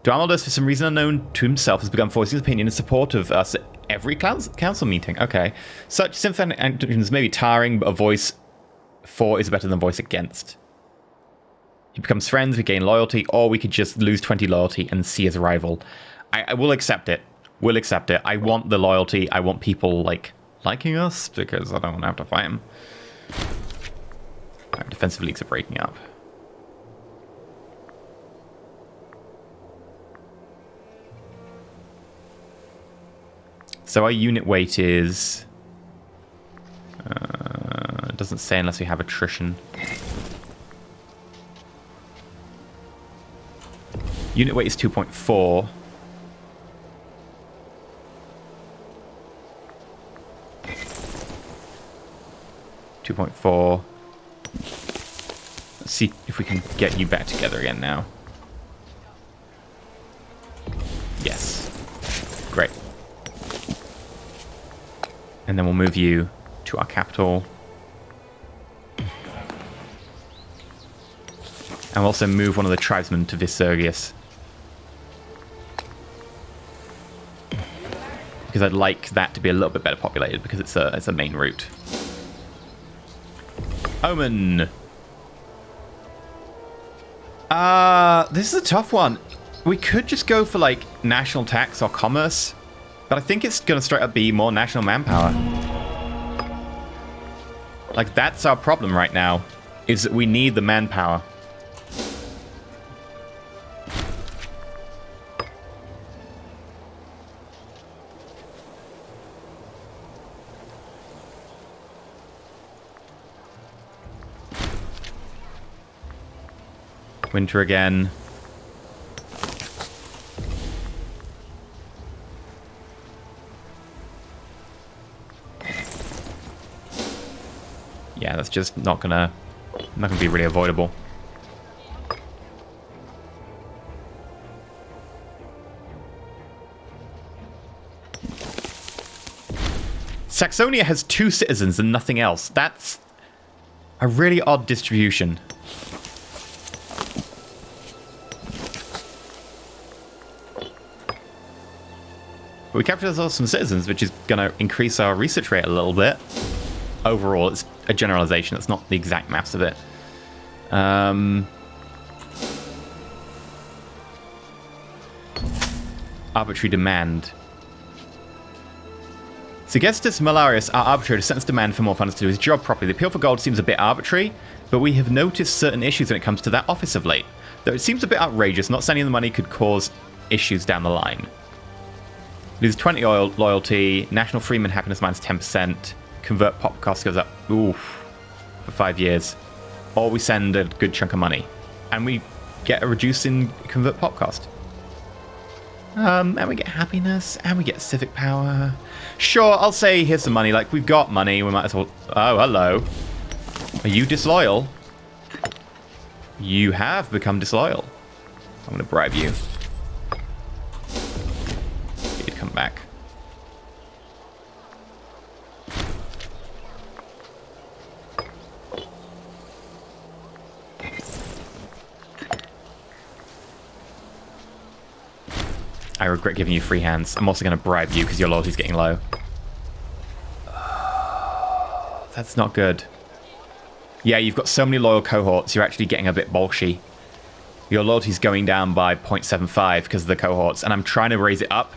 Duamaldus, for some reason unknown to himself, has begun voicing his opinion in support of us at every council meeting. Okay. Such sympathetic actions may be tiring, but a voice for is better than a voice against. He becomes friends, we gain loyalty, or we could just lose 20 loyalty and see as a rival. I will accept it. We'll accept it. I want the loyalty. I want people, liking us, because I don't want to have to fight them. Right, defensive leagues are breaking up. So our unit weight is... it doesn't say unless we have attrition. Unit weight is 2.4. Let's see if we can get you back together again now. Yes. Great. And then we'll move you to our capital. And we'll also move one of the tribesmen to Visurgius. Because I'd like that to be a little bit better populated, because it's a main route. Omen. This is a tough one. We could just go for national tax or commerce, but I think it's going to straight up be more national manpower. That's our problem right now, is that we need the manpower. Winter again. Yeah, that's just not gonna be really avoidable. Saxonia has 2 citizens and nothing else. That's a really odd distribution. But we captured ourselves some citizens, which is going to increase our research rate a little bit. Overall, it's a generalization. It's not the exact maths of it. Arbitrary demand. Segestus Malarius, our arbitrator, sends demand for more funds to do his job properly. The appeal for gold seems a bit arbitrary, but we have noticed certain issues when it comes to that office of late. Though it seems a bit outrageous, not sending the money could cause issues down the line. Lose 20 loyalty, national freeman happiness minus 10%, convert pop cost goes up, oof, for 5 years. Or we send a good chunk of money, and we get a reduce in convert pop cost. And we get happiness, and we get civic power. Sure, I'll say here's some money. We've got money, we might as well... Oh, hello. Are you disloyal? You have become disloyal. I'm going to bribe you. Get you to come back. I regret giving you free hands. I'm also going to bribe you because your loyalty's getting low. That's not good. Yeah, you've got so many loyal cohorts, you're actually getting a bit bolshy. Your loyalty's going down by 0.75 because of the cohorts, and I'm trying to raise it up,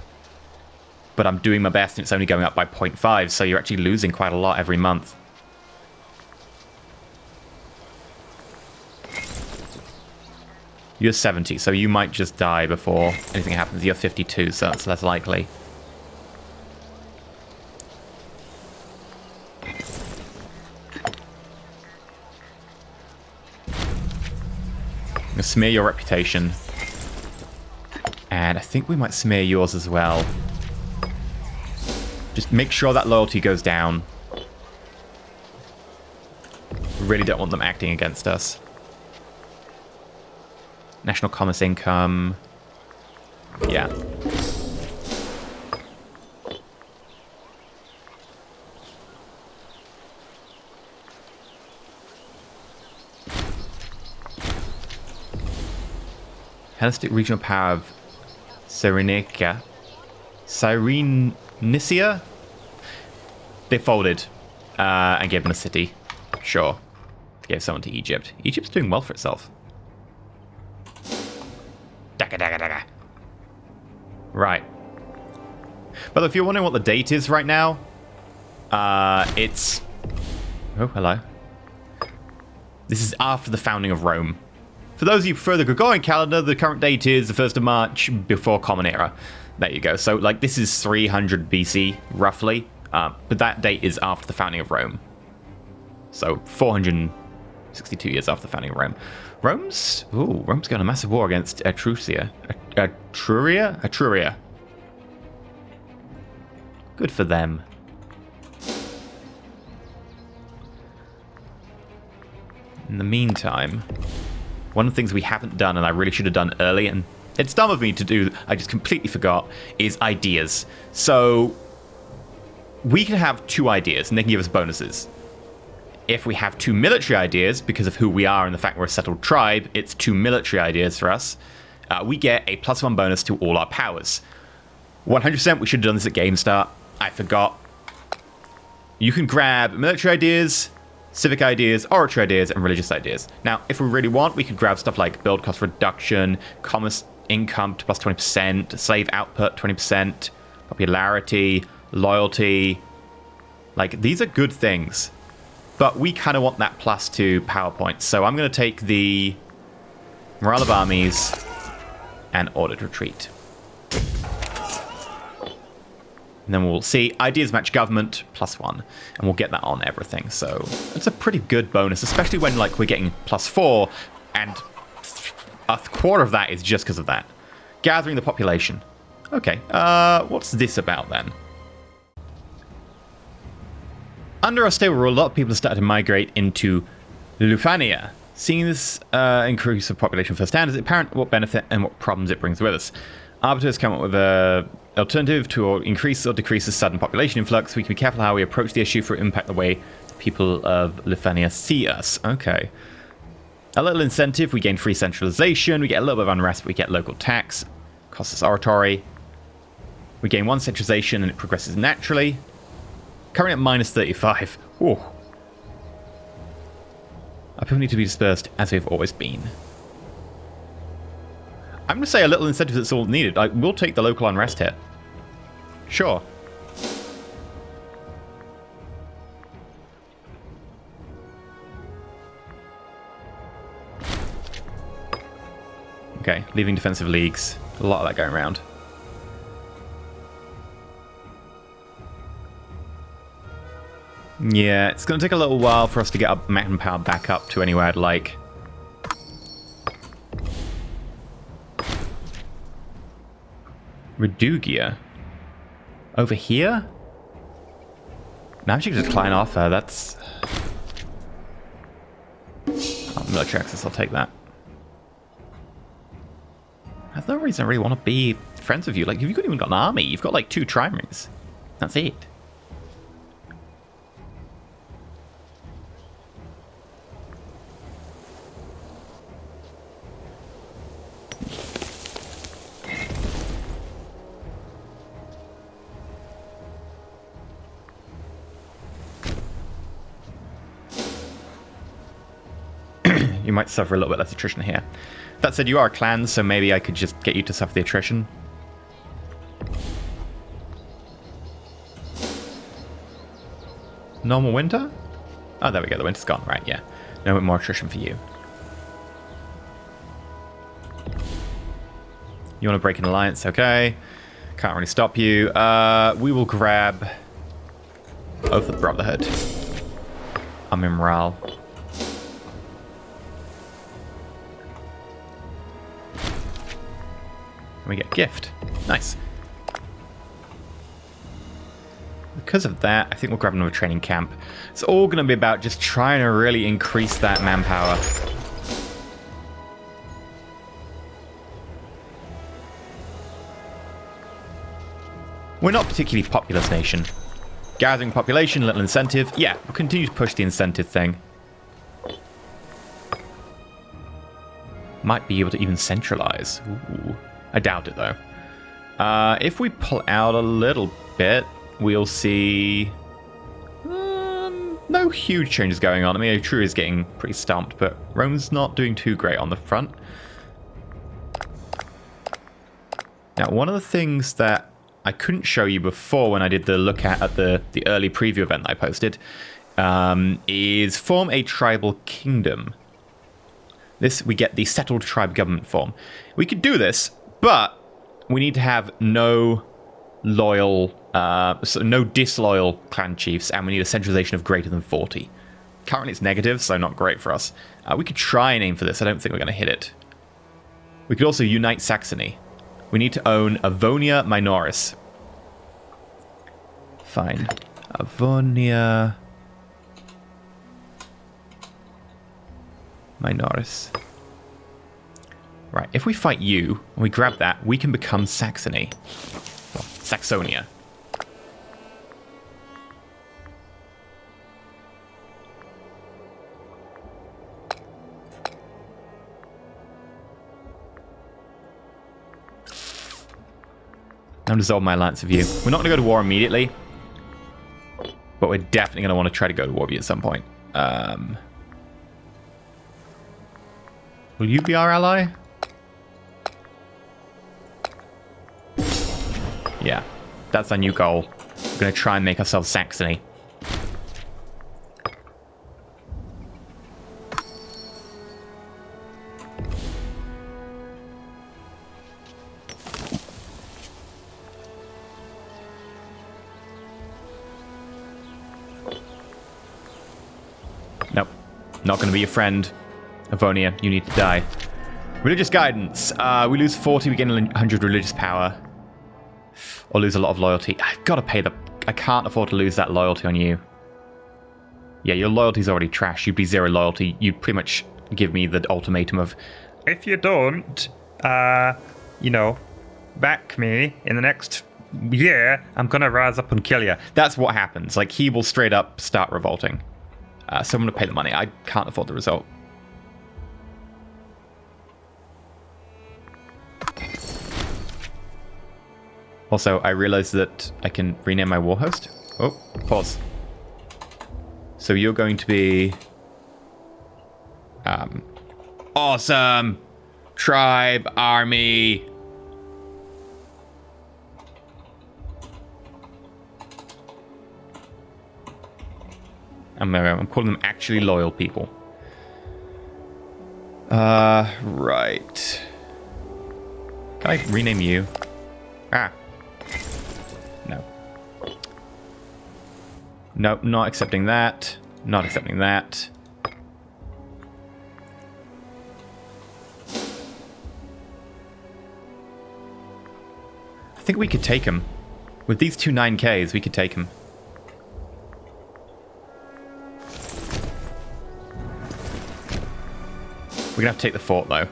but I'm doing my best and it's only going up by 0.5, so you're actually losing quite a lot every month. You're 70, so you might just die before anything happens. You're 52, so that's less likely. Smear your reputation. And I think we might smear yours as well. Just make sure that loyalty goes down. Really don't want them acting against us. National commerce income. Yeah. Hellenistic regional power of Cyrenaica. Cyrenisia? They folded and gave them a city. Sure. Gave someone to Egypt. Egypt's doing well for itself. Daga, daga, daga. Right. But if you're wondering what the date is right now, it's... Oh, hello. This is after the founding of Rome. For those of you who prefer the Gregorian calendar, the current date is the 1st of March before Common Era. There you go. So, like, this is 300 BC, roughly. But that date is after the founding of Rome. So, 462 years after the founding of Rome. Rome's going on a massive war against Etruria. Etruria. Good for them. In the meantime... One of the things we haven't done, and I really should have done early, and it's dumb of me to do, I just completely forgot, is ideas. So, we can have 2 ideas, and they can give us bonuses. If we have 2 military ideas, because of who we are and the fact we're a settled tribe, it's 2 military ideas for us. We get a +1 bonus to all our powers. 100% we should have done this at game start. I forgot. You can grab military ideas, civic ideas, oratory ideas, and religious ideas. Now, if we really want, we could grab stuff like build cost reduction, commerce income to +20%, slave output 20%, popularity, loyalty. Like, these are good things. But we kind of want that +2 power points. So I'm going to take the morale of armies and ordered retreat. And then we'll see ideas match government +1, and we'll get that on everything. So it's a pretty good bonus, especially when like we're getting +4, and a quarter of that is just because of that. Gathering the population. Okay, what's this about then? Under our stable rule, a lot of people have started to migrate into Lufania. Seeing this increase of population firsthand, is it apparent what benefit and what problems it brings with us? Arbiters come up with a alternative to increase or decrease the sudden population influx. We can be careful how we approach the issue for it impact the way people of Lufania see us. Okay. A little incentive, we gain free centralization, we get a little bit of unrest, but we get local tax. Costs us oratory. We gain 1 centralization and it progresses naturally. Currently at -35. Whew. Our people need to be dispersed as we've always been. I'm going to say a little incentive that's all needed. I will take the local unrest hit. Sure. Okay, leaving defensive leagues. A lot of that going around. Yeah, it's going to take a little while for us to get our manpower back up to anywhere I'd like. Redugia. Over here? No, I'm actually going to decline offer. That's... Oh, military access, I'll take that. There's no reason I really want to be friends with you. Like, you've not even got an army. You've got, like, 2 trimaries. That's it. You might suffer a little bit less attrition here. That said, you are a clan, so maybe I could just get you to suffer the attrition. Normal winter? Oh, there we go. The winter's gone. Right, yeah. No more attrition for you. You want to break an alliance? Okay. Can't really stop you. We will grab Oath of the Brotherhood. I'm in morale. We get a gift. Nice. Because of that, I think we'll grab another training camp. It's all going to be about just trying to really increase that manpower. We're not a particularly populous nation. Gathering population, little incentive. Yeah, we'll continue to push the incentive thing. Might be able to even centralize. Ooh. I doubt it, though. If we pull out a little bit, we'll see no huge changes going on. I mean, Etruria is getting pretty stumped, but Rome's not doing too great on the front. Now, one of the things that I couldn't show you before when I did the look at the early preview event that I posted is form a tribal kingdom. This, we get the settled tribe government form. We could do this, but we need to have no loyal, so no disloyal clan chiefs, and we need a centralization of greater than 40. Currently it's negative, so not great for us. We could try and aim for this. I don't think we're going to hit it. We could also unite Saxony. We need to own Avonia Minoris. Fine. Avonia Minoris. Right, if we fight you, and we grab that, we can become Saxony. Well, Saxonia. I'm dissolve my alliance with you. We're not going to go to war immediately, but we're definitely going to want to try to go to war with you at some point. Will you be our ally? Yeah, that's our new goal. We're going to try and make ourselves Saxony. Nope, not going to be your friend. Avonia, you need to die. Religious guidance. We lose 40, we gain 100 religious power. Or lose a lot of loyalty. I've got to pay the... I can't afford to lose that loyalty on you. Yeah, your loyalty's already trash. You'd be 0 loyalty. You'd pretty much give me the ultimatum of, if you don't, you know, back me in the next year, I'm going to rise up and kill you. That's what happens. Like, he will straight up start revolting. So I'm going to pay the money. I can't afford the result. Also, I realized that I can rename my war host. Oh, pause. So you're going to be... awesome! Tribe, army... I'm calling them actually loyal people. Right. Can I rename you? Ah. No. Nope, not accepting that. Not accepting that. I think we could take him. With these two 9Ks, we could take him. We're gonna have to take the fort, though.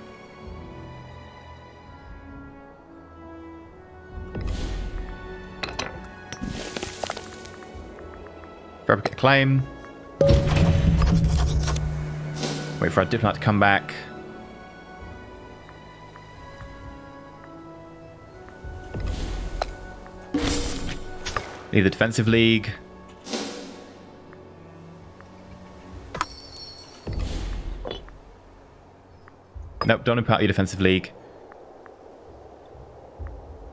Fabricate claim. Wait for our diplomat to come back. Need the defensive league. Nope, don't impart your defensive league.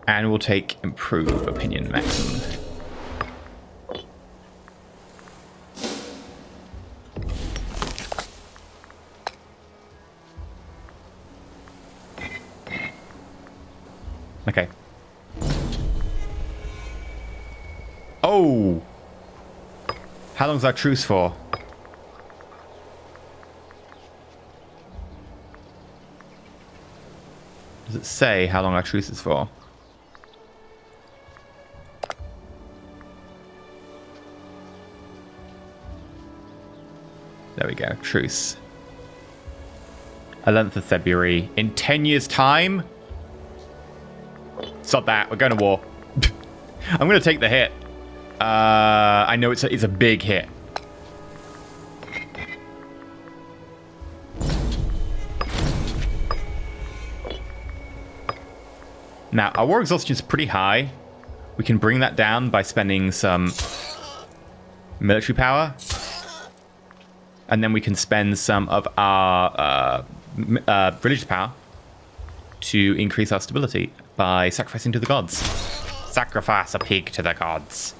And we'll take improve opinion maximum. Okay. Oh! How long's our truce for? Does it say how long our truce is for? There we go. Truce. 11th of February. In 10 years' time? Stop that. We're going to war. I'm going to take the hit. I know it's a big hit. Now, our war exhaustion is pretty high. We can bring that down by spending some military power. And then we can spend some of our religious power to increase our stability by sacrificing to the gods. Sacrifice a pig to the gods.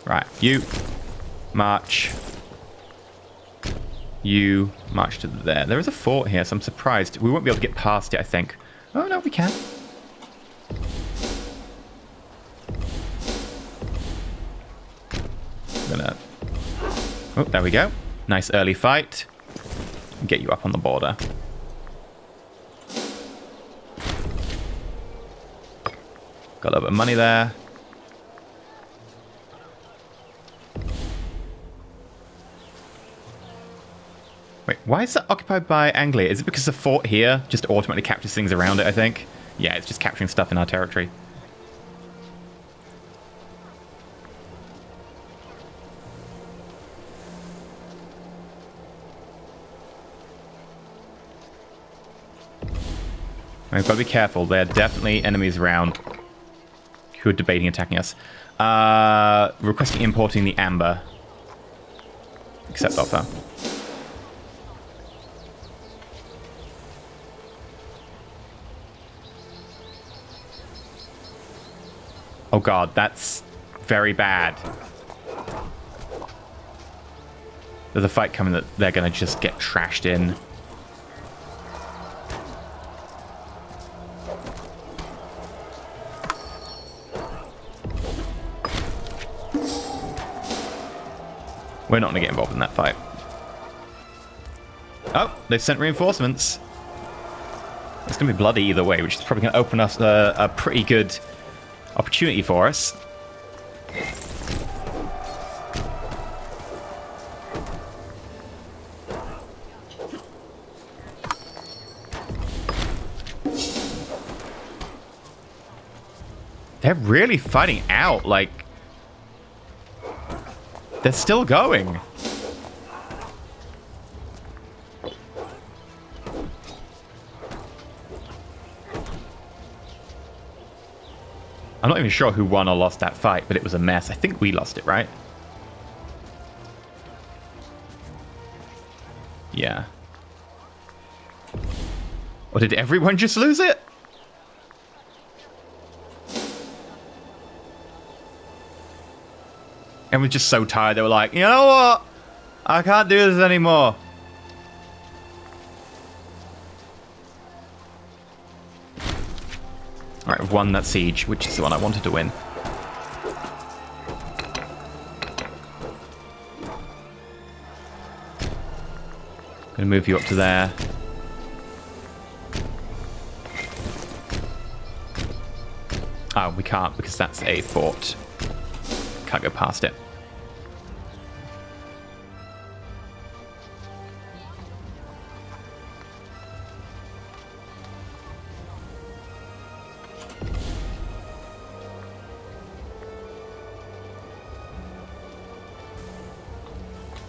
Right, you march. You march to there. There is a fort here, so I'm surprised. We won't be able to get past it, I think. Oh, no, we can. Gonna... Oh, there we go. Nice early fight. Get you up on the border. Got a little bit of money there. Wait, why is that occupied by Anglia? Is it because the fort here just automatically captures things around it, I think? Yeah, it's just capturing stuff in our territory. We've got to be careful. There are definitely enemies around who are debating attacking us. Requesting importing the amber. Accept offer. Oh god, that's very bad. There's a fight coming that they're going to just get trashed in. We're not going to get involved in that fight. Oh, they've sent reinforcements. It's going to be bloody either way, which is probably going to open us a pretty good opportunity for us. They're really fighting out, like... They're still going. I'm not even sure who won or lost that fight, but it was a mess. I think we lost it, right? Yeah. Or did everyone just lose it? Everyone's just so tired, they were like, you know what? I can't do this anymore. Alright, I've won that siege, which is the one I wanted to win. Gonna move you up to there. Oh, we can't because that's a fort. Can't go past it.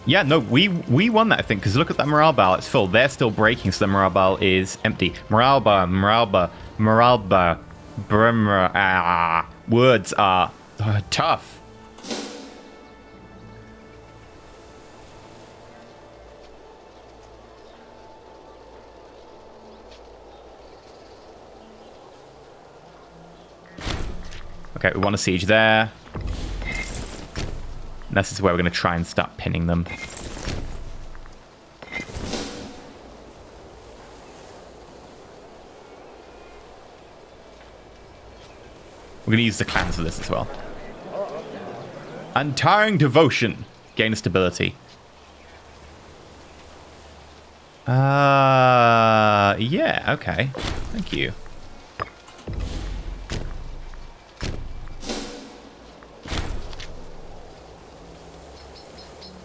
Yeah, no, we won that, I think, because look at that morale bar. It's full. They're still breaking, so the morale bar is empty. Morale bar. Words are tough. Okay, we want a siege there. This is where we're going to try and start pinning them. We're going to use the clans for this as well. Untiring Devotion. Gain stability. Yeah, okay. Thank you.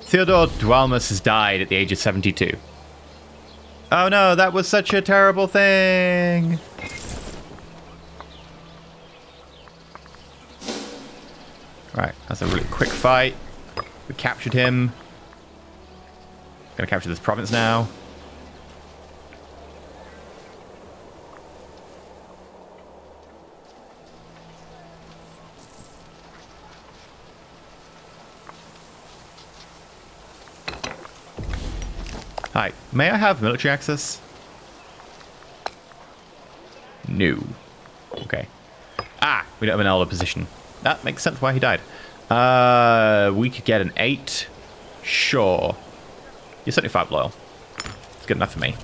Theodore Dwalmus has died at the age of 72. Oh no, that was such a terrible thing! Right, that's a really quick fight. We captured him. Gonna capture this province now. Hi, may I have military access? No. Okay. Ah, we don't have an elder position. That makes sense why he died. We could get an 8. Sure. You're 75 loyal. It's good enough for me.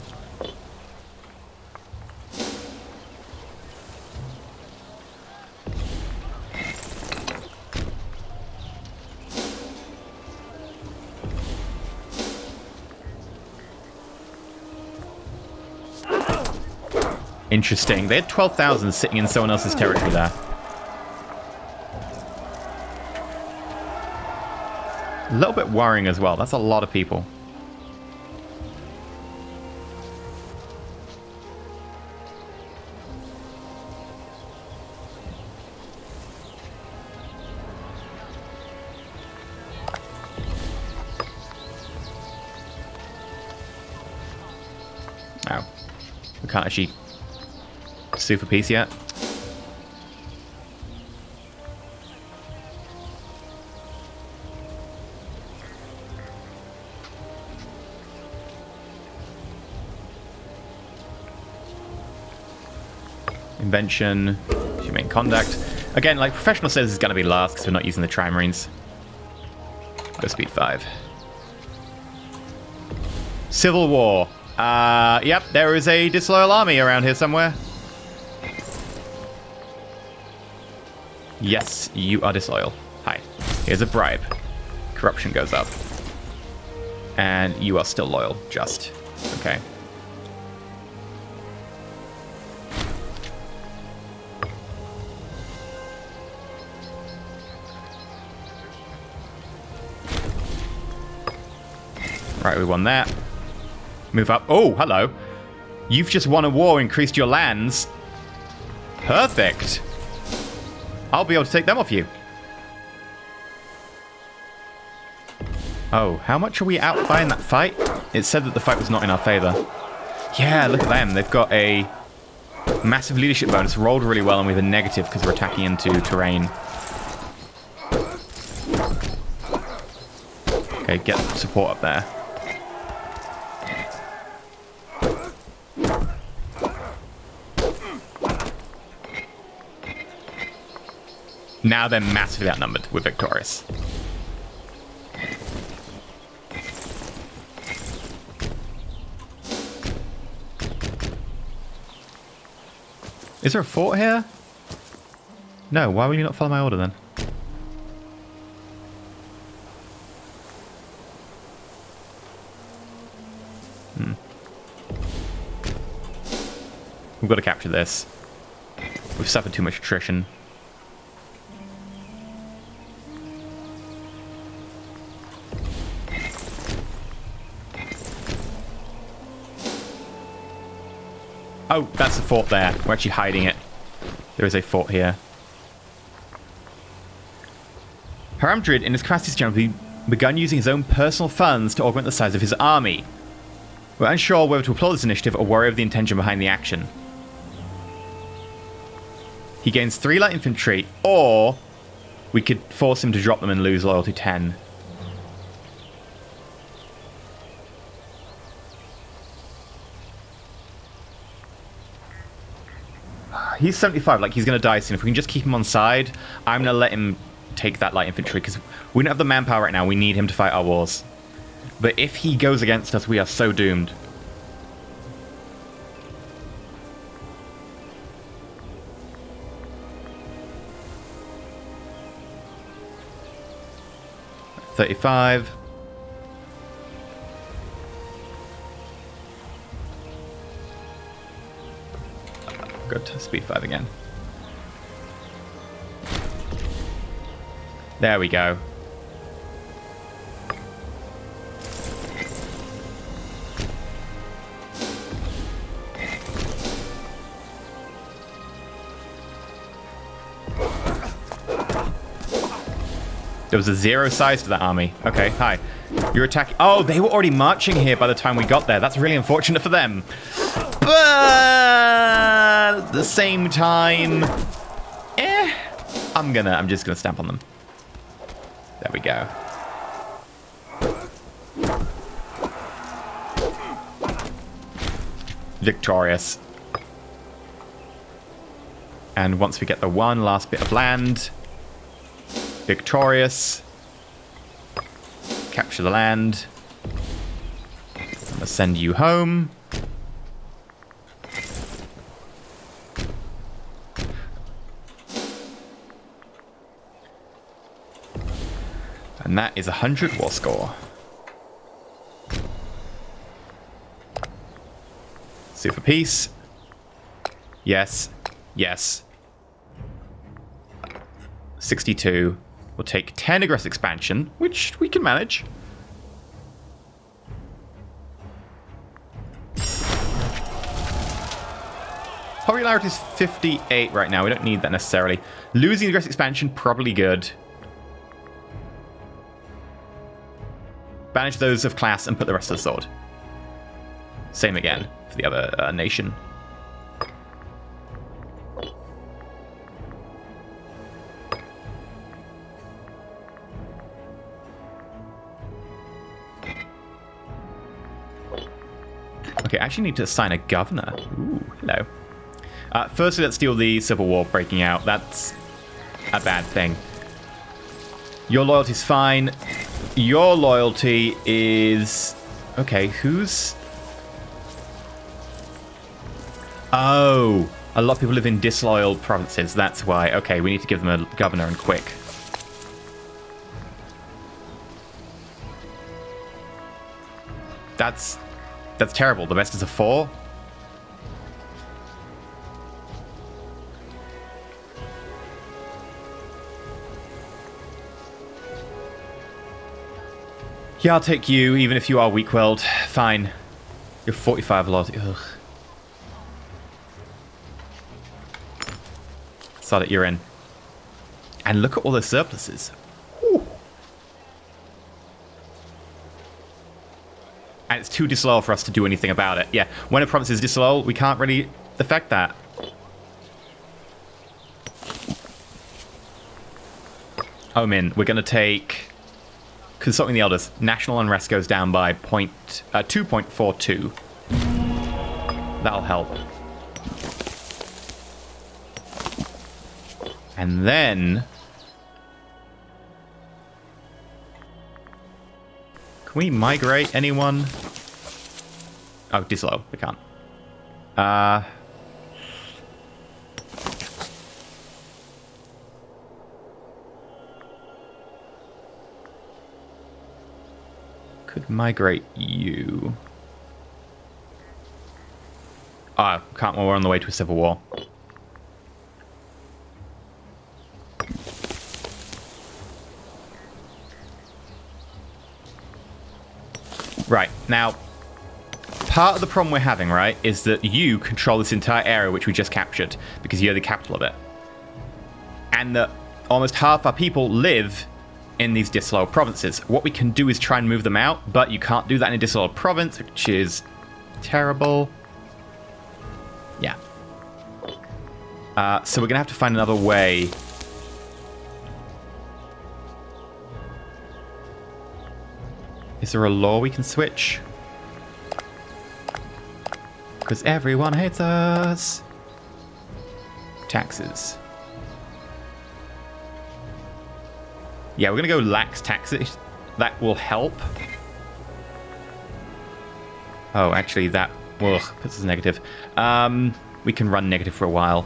Interesting. They had 12,000 sitting in someone else's territory there. A little bit worrying as well. That's a lot of people. Oh. We can't actually sue for peace yet. Invention, humane conduct. Again, like professional says is going to be last because we're not using the Trimarines. Go speed 5. Civil War. Yep, there is a disloyal army around here somewhere. Yes, you are disloyal. Hi. Here's a bribe. Corruption goes up. And you are still loyal. Just. Okay. Right, we won that. Move up. Oh, hello. You've just won a war, increased your lands. Perfect. I'll be able to take them off you. Oh, how much are we out by in that fight? It said that the fight was not in our favor. Yeah, look at them. They've got a massive leadership bonus. Rolled really well, and we have a negative because we're attacking into terrain. Okay, get support up there. Now they're massively outnumbered. We're victorious. Is there a fort here? No, why will you not follow my order then? We've got to capture this. We've suffered too much attrition. Oh, that's the fort there. We're actually hiding it. There is a fort here. Paramdrid, in his capacity as general, begun using his own personal funds to augment the size of his army. We're unsure whether to applaud this initiative or worry of the intention behind the action. He gains 3 light infantry, or we could force him to drop them and lose loyalty 10. He's 75, like he's going to die soon. If we can just keep him on side, I'm going to let him take that light infantry, because we don't have the manpower right now. We need him to fight our wars. But if he goes against us, we are so doomed. $35. Good, speed 5 again. There we go. There was a 0 size to that army. Okay, hi. You're attacking. Oh, they were already marching here by the time we got there. That's really unfortunate for them. But at the same time, I'm just gonna stamp on them. There we go. Victorious. And once we get the one last bit of land, victorious. Capture the land. I'm gonna send you home. And that is 100 war score. Sue for peace. Yes. Yes. 62. We'll take 10 aggressive expansion, which we can manage. Popularity is 58 right now. We don't need that necessarily. Losing aggressive expansion, probably good. Banish those of class and put the rest of the sword. Same again for the other nation. Okay, I actually need to assign a governor. Ooh, hello. Firstly, let's deal the civil war breaking out. That's a bad thing. Your loyalty's fine. Your loyalty is... Okay, who's... Oh, a lot of people live in disloyal provinces. That's why. Okay, we need to give them a governor and quick. That's terrible. The best is a 4. Yeah, I'll take you, even if you are weak-willed. Fine. You're 45 loyalty. Ugh. Saw that you're in. And look at all the surpluses. Whew. And it's too disloyal for us to do anything about it. Yeah, when a province is disloyal, we can't really affect that. Omin, we're going to take... Consulting the Elders. National unrest goes down by 2.42. That'll help. And then... Can we migrate anyone? Oh, disloyal. We can't. Could migrate you. Can't while we're on the way to a civil war. Right, now, part of the problem we're having, right, is that you control this entire area which we just captured, because you're the capital of it. And that almost half our people live in these disloyal provinces. What we can do is try and move them out, but you can't do that in a disloyal province, which is terrible. Yeah. So we're going to have to find another way. Is there a law we can switch? Because everyone hates us. Taxes. Yeah, we're going to go lax taxes. That will help. Oh, actually, that puts us negative. We can run negative for a while.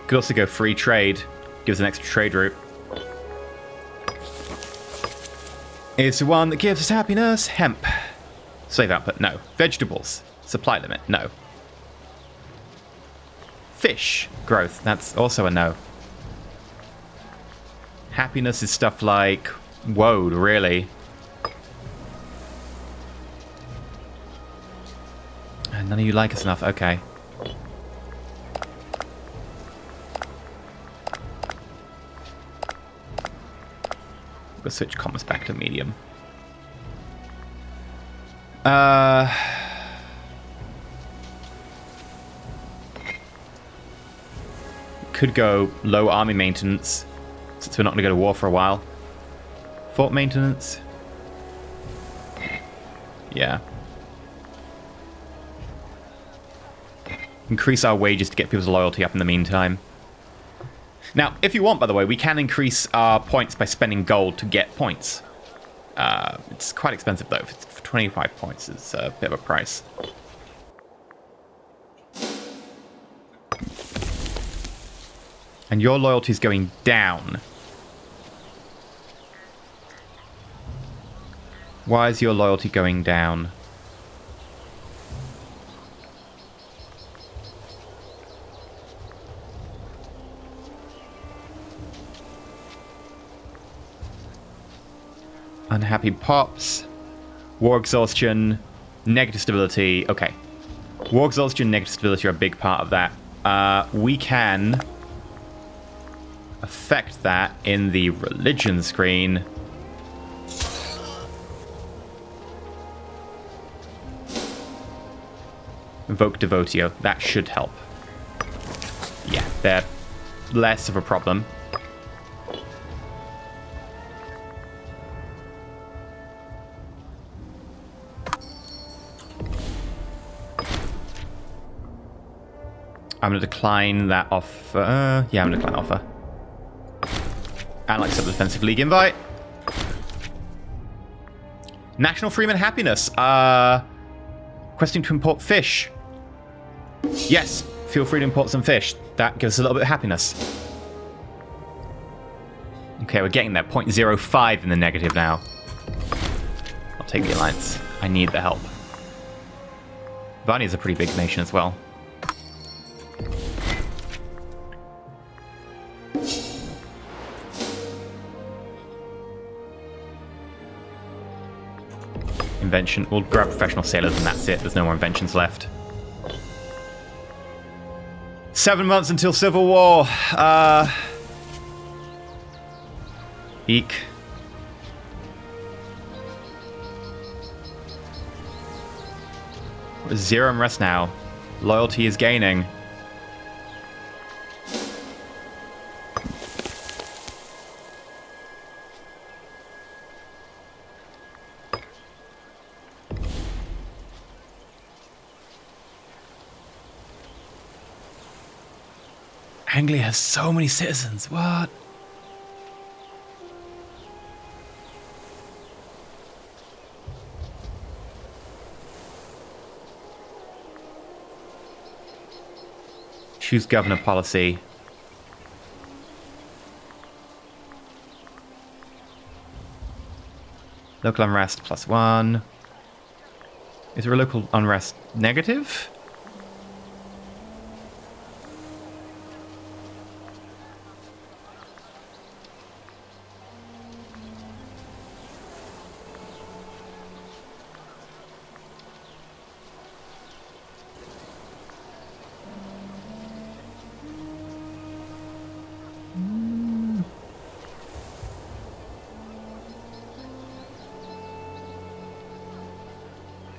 Could also go free trade. Gives an extra trade route. It's the one that gives us happiness. Hemp. Slave output. No. Vegetables. Supply limit. No. Fish growth. That's also a no. Happiness is stuff like woad, really. And none of you like us enough. Okay. We'll switch commerce back to medium. Could go low army maintenance, since we're not going to go to war for a while. Fort maintenance. Yeah. Increase our wages to get people's loyalty up in the meantime. Now, if you want, by the way, we can increase our points by spending gold to get points. It's quite expensive, though. For 25 points is a bit of a price. And your loyalty is going down. Why is your loyalty going down? Unhappy pops, war exhaustion, negative stability. Okay. War exhaustion, negative stability are a big part of that. We can affect that in the religion screen. Invoke Devotio. That should help. Yeah, they're less of a problem. I'm going to decline that offer. Yeah, I'm going to decline offer. And like accept the Defensive League invite. National Freeman Happiness. Requesting to import fish. Yes, feel free to import some fish. That gives us a little bit of happiness. Okay, we're getting there. 0.05 in the negative now. I'll take the alliance. I need the help. Varney is a pretty big nation as well. Invention. We'll grab professional sailors and that's it. There's no more inventions left. 7 months until Civil War. Eek. We're 0 unrest now. Loyalty is gaining. Anglia has so many citizens. What? Choose governor policy. Local unrest +1. Is there a local unrest negative?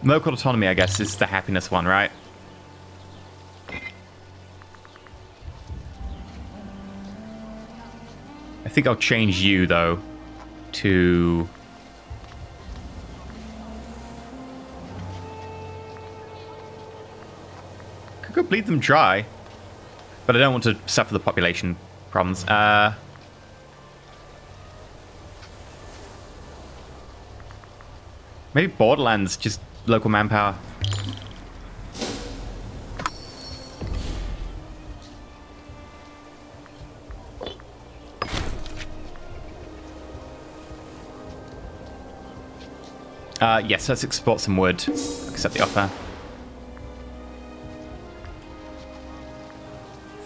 Local autonomy, I guess, is the happiness one, right? I think I'll change you, though, to could bleed them dry. But I don't want to suffer the population problems. Maybe Borderlands, just local manpower. Yes, let's export some wood. Accept the offer.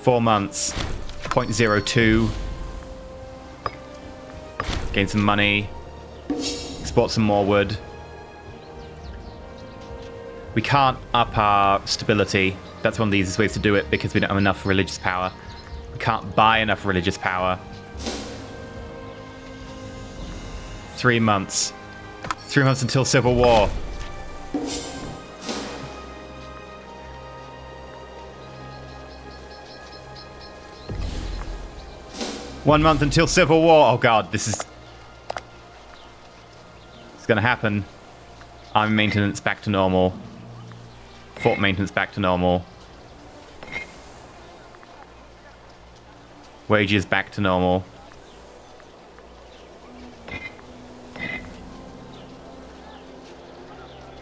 4 months. 0.02. Gain some money. Export some more wood. We can't up our stability. That's one of the easiest ways to do it because we don't have enough religious power. We can't buy enough religious power. 3 months. 3 months until Civil War. One month until Civil War. Oh god, this is... It's gonna happen. Army maintenance back to normal. Fort maintenance back to normal. Wages back to normal.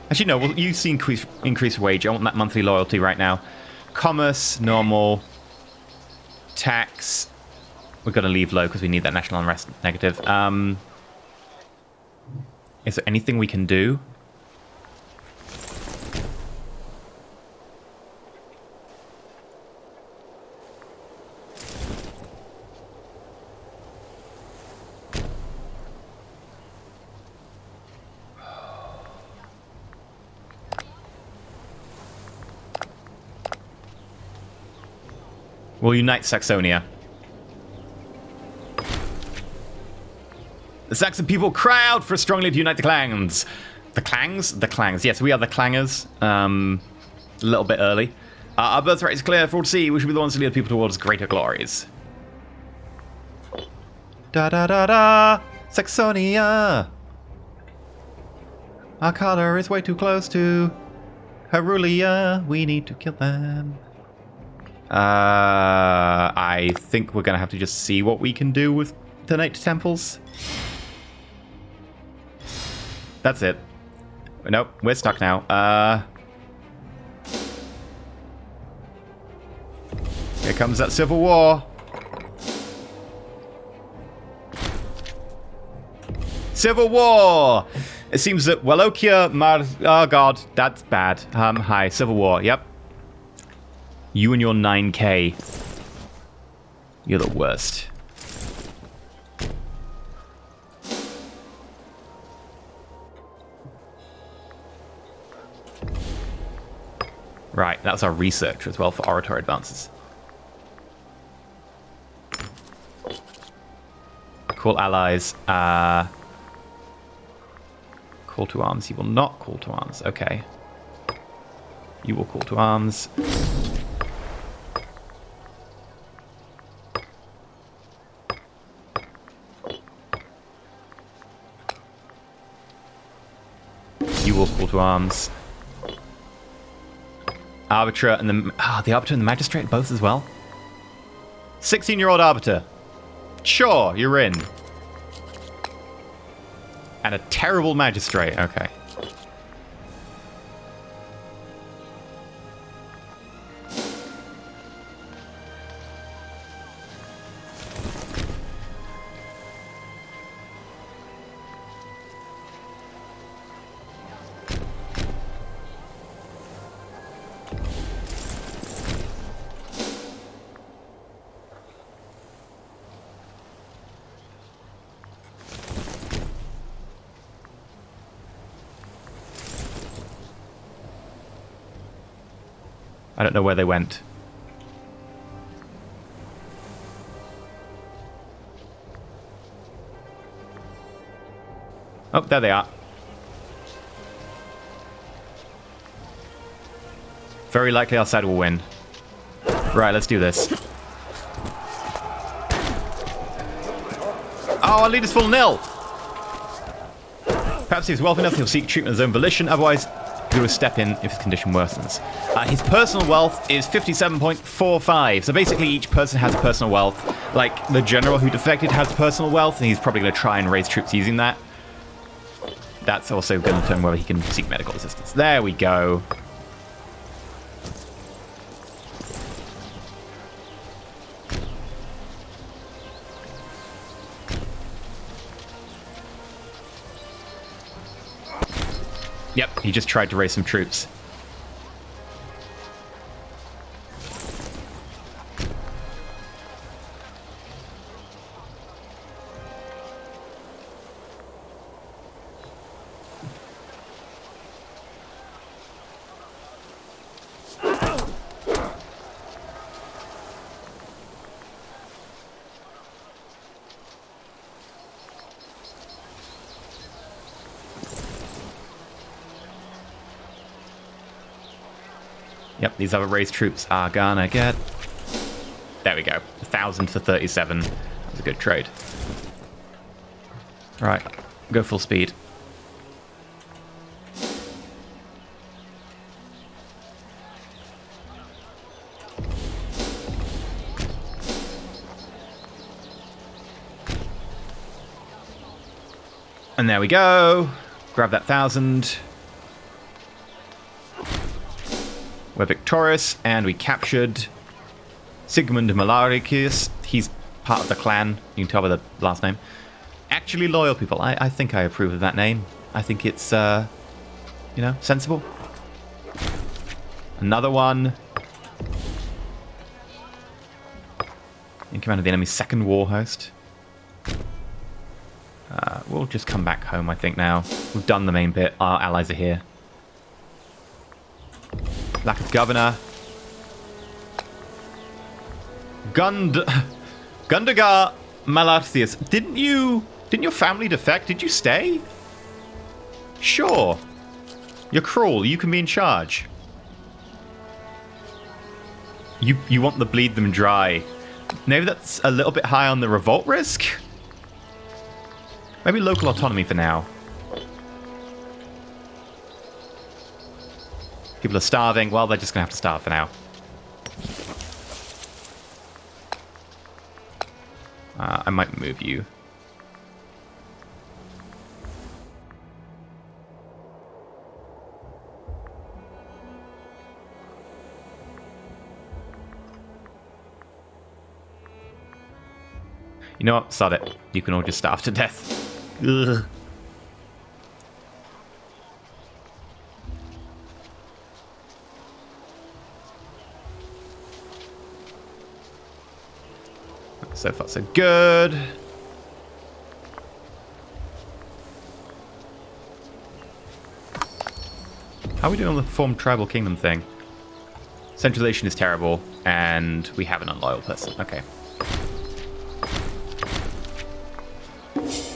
Actually, no, we'll use the increased wage. I want that monthly loyalty right now. Commerce, normal. Tax. We're going to leave low because we need that national unrest negative. Is there anything we can do? We'll unite Saxonia. The Saxon people cry out for strongly to unite the clans. The clangs? The clangs. Yes, we are the clangers. A little bit early. Our birthright is clear for all to see. We should be the ones to lead people towards greater glories. Da da da da! Saxonia! Our color is way too close to Herulia. We need to kill them. I think we're going to have to just see what we can do with donate to temples. That's it. Nope, we're stuck now. Here comes that civil war. Civil war! It seems that Wallachia oh god, that's bad. Hi, civil war, yep. You and your 9k. You're the worst. Right, that's our research as well for oratory advances. Call allies. Call to arms. You will not call to arms. Okay. You will call to arms. You will call to arms. Arbiter and the Arbiter and the Magistrate both as well. 16-year-old Arbiter. Sure, you're in. And a terrible Magistrate. Okay. I don't know where they went. Oh, there they are. Very likely our side will win. Right, let's do this. Oh, our leader's full nil! Perhaps he's wealthy enough he'll seek treatment of his own volition, otherwise He'll do a step in if his condition worsens. His personal wealth is 57.45. So basically each person has personal wealth. Like the general who defected has personal wealth, and he's probably going to try and raise troops using that. That's also going to determine whether he can seek medical assistance. There we go. Yep, he just tried to raise some troops. Yep, these other raised troops are gonna get... There we go. 1,000 for 37. That was a good trade. Alright, go full speed. And there we go. Grab that 1,000. We're victorious, and we captured Sigmund Malaricus. He's part of the clan. You can tell by the last name. Actually loyal people. I think I approve of that name. I think it's, you know, sensible. Another one. In command of the enemy's second war host. We'll just come back home, I think, now. We've done the main bit. Our allies are here. Lack of governor. Gundagar Malarthius. Didn't your family defect? Did you stay? Sure. You're cruel. You can be in charge. You want to bleed them dry. Maybe that's a little bit high on the revolt risk? Maybe local autonomy for now. People are starving. Well, they're just going to have to starve for now. I might move you. You know what? Sod it. You can all just starve to death. Ugh. So far, so good. How are we doing on the formed tribal kingdom thing? Centralization is terrible, and we have an unloyal person. Okay.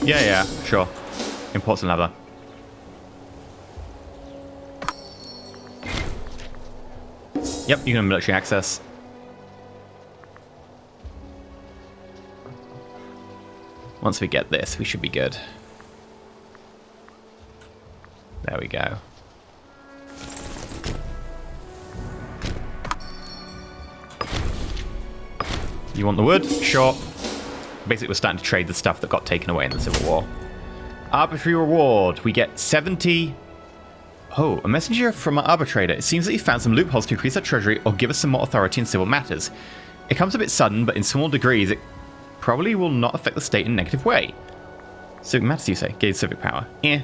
Yeah, sure. Imports and leather. Yep, you can have military access. Once we get this, we should be good. There we go. You want the wood? Sure. Basically, we're starting to trade the stuff that got taken away in the Civil War. Arbitrary reward. We get 70... Oh, a messenger from our arbitrator. It seems that he found some loopholes to increase our treasury or give us some more authority in civil matters. It comes a bit sudden, but in small degrees, it probably will not affect the state in a negative way. Civic matters, you say? Gain civic power. Eh.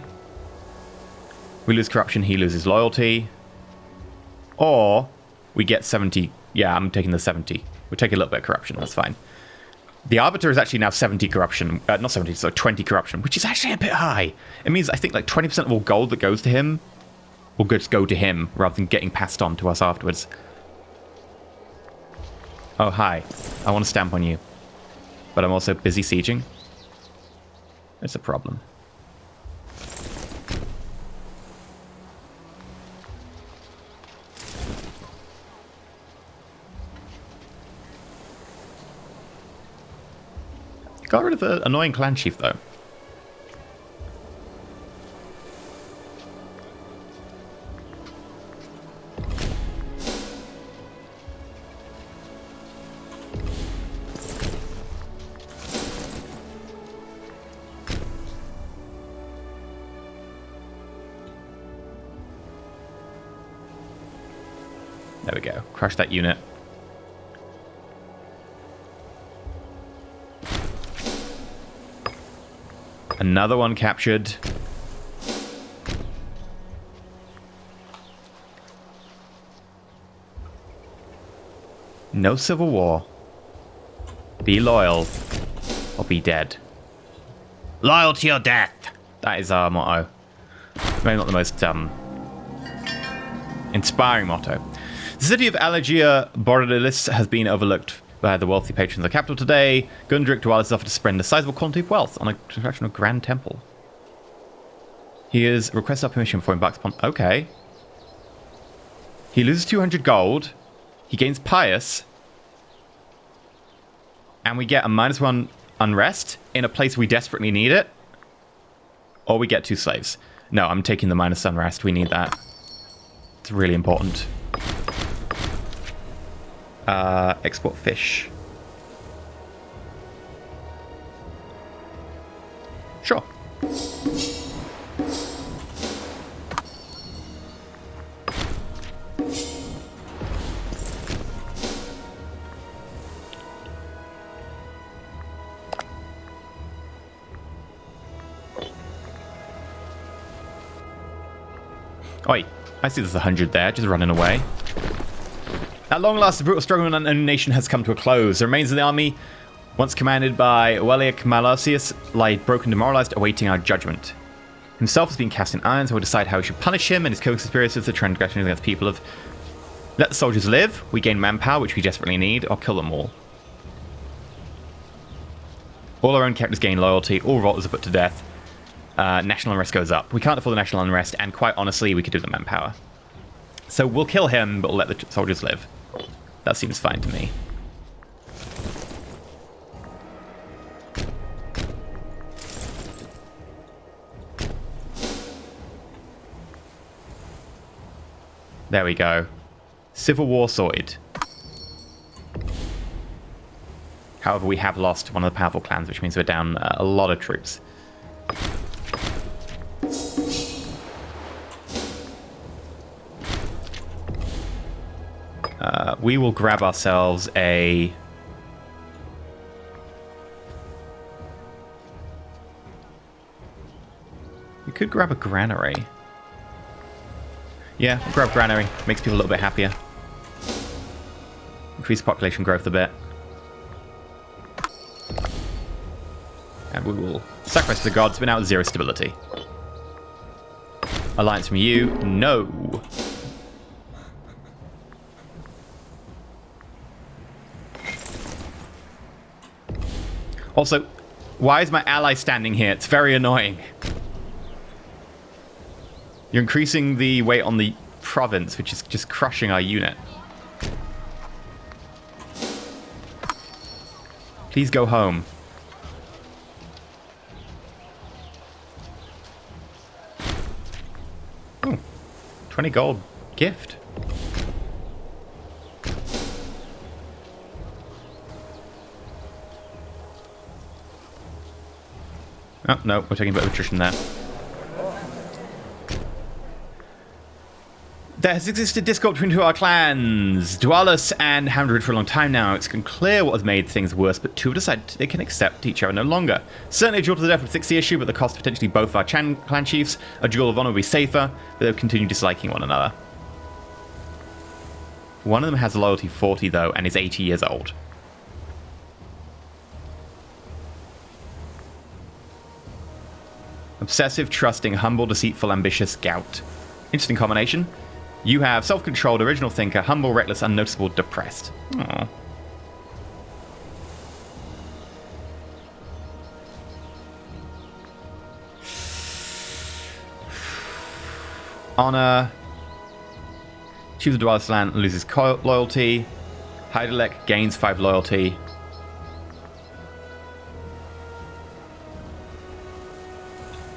We lose corruption, he loses loyalty. Or we get 70... Yeah, I'm taking the 70. We'll take a little bit of corruption, that's fine. The Arbiter is actually now 70 corruption. Not 70, so 20 corruption, which is actually a bit high. It means I think like 20% of all gold that goes to him will just go to him rather than getting passed on to us afterwards. Oh, hi. I want to stamp on you. But I'm also busy sieging. It's a problem. Got rid of the annoying clan chief, though. There we go. Crush that unit. Another one captured. No civil war. Be loyal or be dead. Loyalty or death. That is our motto. Maybe not the most inspiring motto. The city of Elegia Bordelis has been overlooked by the wealthy patrons of the capital today. Gundrick Dwalis has offered to spend a sizable quantity of wealth on a construction of Grand Temple. He has requested our permission before he embarks upon... Okay. He loses 200 gold. He gains Pious. And we get a -1 unrest in a place we desperately need it. Or we get 2 slaves. No, I'm taking the -1 unrest. We need that. It's really important. Export fish. Sure. Oi, I see there's 100 there, just running away. At long last, the brutal struggle in an unknown nation has come to a close. The remains of the army, once commanded by Weliak Malasius, lie broken, demoralized, awaiting our judgment. Himself has been cast in irons, and we'll decide how we should punish him and his co-conspirators for transgressions against the people of... Let the soldiers live, we gain manpower, which we desperately need, or kill them all. All our own characters gain loyalty, all revolters are put to death. National unrest goes up. We can't afford the national unrest, and quite honestly, we could do the manpower. So we'll kill him, but we'll let the soldiers live. That seems fine to me. There we go. Civil war sorted. However, we have lost one of the powerful clans, which means we're down a lot of troops. We will grab ourselves a... We could grab a granary. Yeah, we'll grab granary. Makes people a little bit happier. Increase population growth a bit. And we will sacrifice the gods, but now at 0 stability. Alliance from you? No. Also, why is my ally standing here? It's very annoying. You're increasing the weight on the province, which is just crushing our unit. Please go home. Oh, 20 gold gift. Oh, no, we're taking a bit of attrition there. There has existed discord between 2 of our clans, Dwalis and Hamdred, for a long time now. It's unclear what has made things worse, but 2 have decided they can accept each other no longer. Certainly a duel to the death would fix the issue, but the cost of potentially both our clan chiefs. A duel of honor would be safer, but they'll continue disliking one another. One of them has loyalty 40, though, and is 80 years old. Obsessive, trusting, humble, deceitful, ambitious, gout. Interesting combination. You have self-controlled, original thinker, humble, reckless, unnoticeable, depressed. Aww. Honor. Chief of the Dwalis land loses loyalty. Heidelek gains 5 loyalty.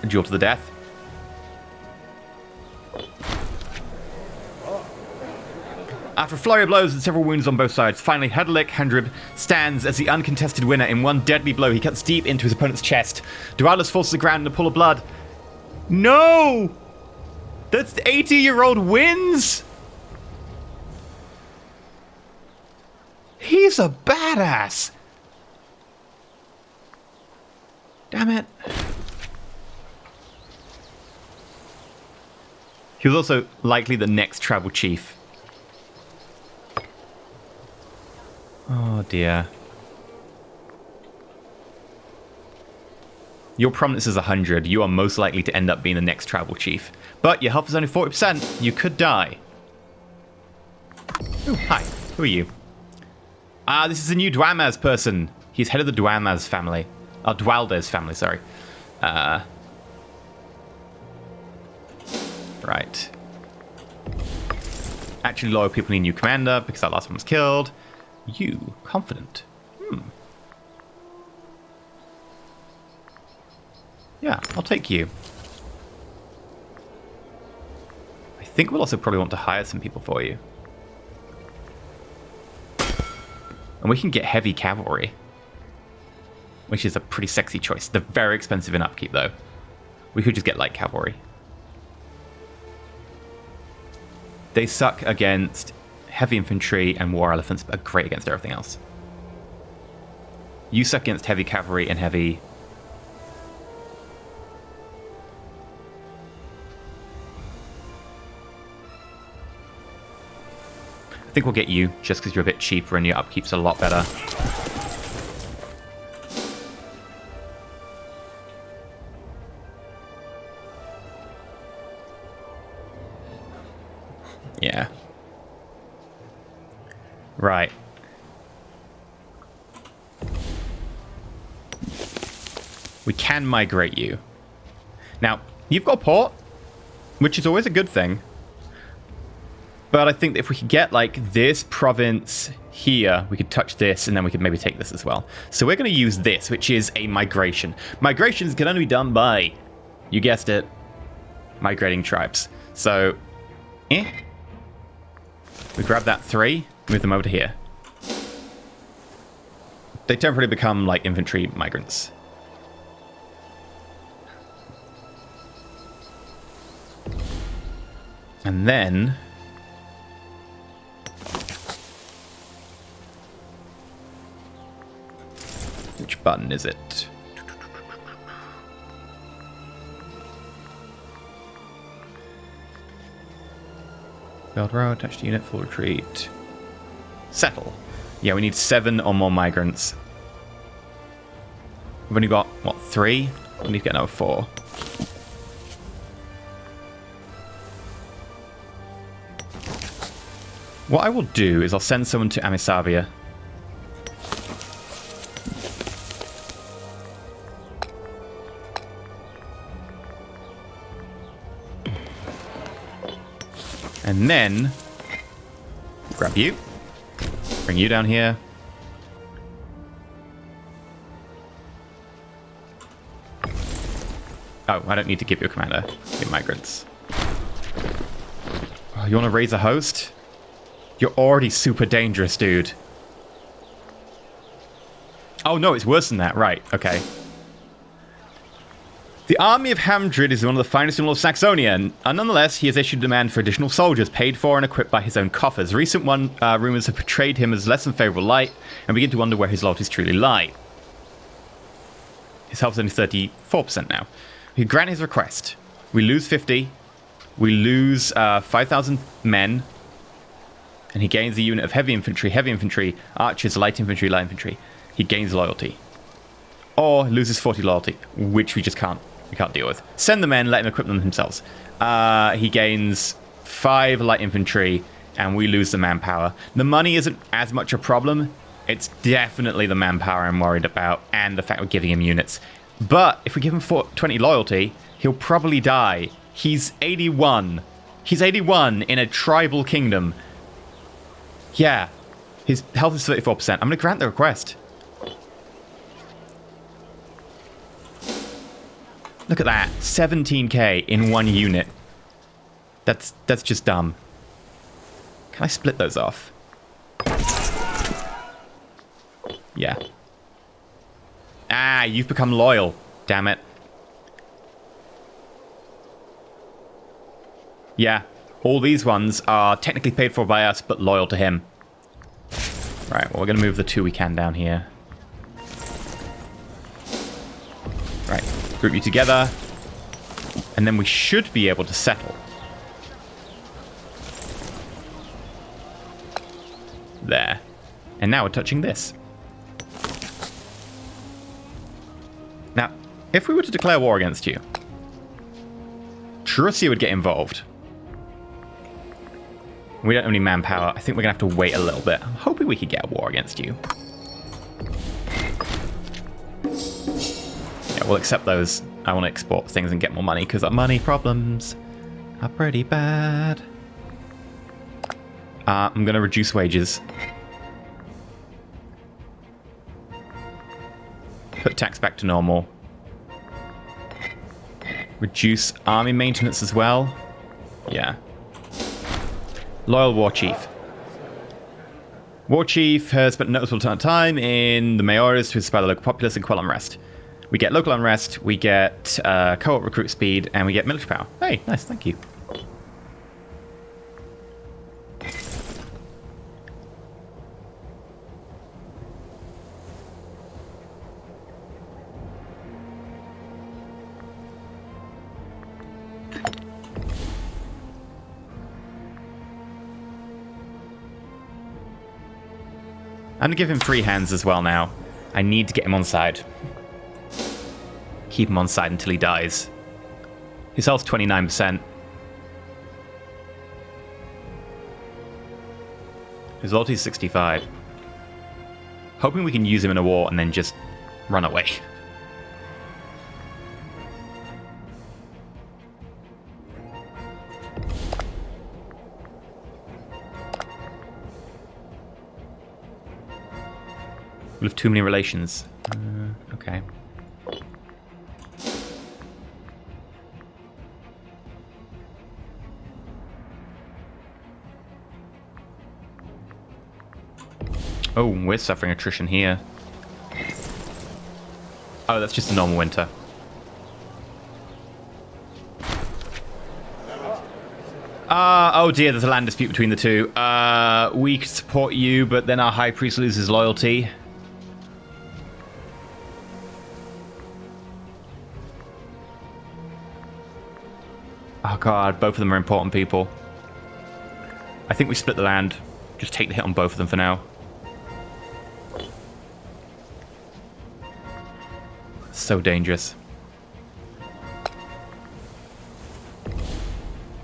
A duel to the death. After a flurry of blows and several wounds on both sides, finally Heidelek Handrib stands as the uncontested winner. In one deadly blow, he cuts deep into his opponent's chest. Duralis falls to the ground in a pool of blood. No! That's 80-year-old wins? He's a badass! Damn it. He was also likely the next tribal chief. Oh dear. Your prominence is 100. You are most likely to end up being the next tribal chief. But your health is only 40%. You could die. Ooh, hi. Who are you? This is a new Dwamaz person. He's head of the Dwamaz family. Oh, Dwaldez family, sorry. Right. Actually, loyal people need a new commander because that last one was killed. You, confident. Yeah, I'll take you. I think we'll also probably want to hire some people for you. And we can get heavy cavalry, which is a pretty sexy choice. They're very expensive in upkeep, though. We could just get light cavalry. They suck against heavy infantry and war elephants, but are great against everything else. You suck against heavy cavalry and heavy... I think we'll get you, just because you're a bit cheaper and your upkeep's a lot better. Yeah. Right. We can migrate you. Now, you've got a port, which is always a good thing. But I think that if we could get, like, this province here, we could touch this, and then we could maybe take this as well. So we're going to use this, which is a migration. Migrations can only be done by, you guessed it, migrating tribes. So, we grab that 3, move them over to here. They temporarily become, like, infantry migrants. And then... which button is it? Build row, attached unit, full retreat. Settle. Yeah, we need 7 or more migrants. We've only got, what, 3? We need to get another 4. What I will do is I'll send someone to Amisavia. And then, grab you, bring you down here. Oh, I don't need to give you a commander. Get migrants. Oh, you want to raise a host? You're already super dangerous, dude. Oh, no, it's worse than that. Right, okay. The army of Hamdrid is one of the finest in all of Saxonia, and nonetheless, he has issued a demand for additional soldiers, paid for and equipped by his own coffers. Recent rumors have portrayed him as less than favorable light, and begin to wonder where his loyalties truly lie. His health is only 34% now. We grant his request. We lose 50. We lose 5,000 men. And he gains a unit of heavy infantry, archers, light infantry. He gains loyalty. Or loses 40 loyalty, which we can't deal with. Send the men, let him equip them themselves. He gains 5 light infantry, and we lose the manpower. The money isn't as much a problem. It's definitely the manpower I'm worried about, and the fact we're giving him units. But if we give him 20 loyalty, he'll probably die. He's 81. He's 81 in a tribal kingdom. Yeah. His health is 34%. I'm going to grant the request. Look at that. 17k in one unit. That's just dumb. Can I split those off? Yeah. Ah, you've become loyal. Damn it. Yeah. All these ones are technically paid for by us, but loyal to him. Right, well, we're going to move the 2 we can down here. Right, group you together. And then we should be able to settle. There. And now we're touching this. Now, if we were to declare war against you, Russia would get involved. We don't have any manpower. I think we're going to have to wait a little bit. I'm hoping we could get a war against you. Yeah, we'll accept those. I want to export things and get more money because our money problems are pretty bad. I'm going to reduce wages. Put tax back to normal. Reduce army maintenance as well. Yeah. Loyal War Chief. War Chief has spent a noticeable amount of time in the mayores to inspire the local populace and quell unrest. We get local unrest, we get co-op recruit speed, and we get military power. Hey, nice, thank you. I'm going to give him free hands as well now. I need to get him on side. Keep him on side until he dies. His health's 29%. His loyalty is 65. Hoping we can use him in a war and then just run away. We'll have too many relations. Okay. Oh, we're suffering attrition here. Oh, that's just a normal winter. Oh dear, there's a land dispute between the two. We could support you, but then our high priest loses loyalty. Oh god, both of them are important people. I think we split the land. Just take the hit on both of them for now. So dangerous.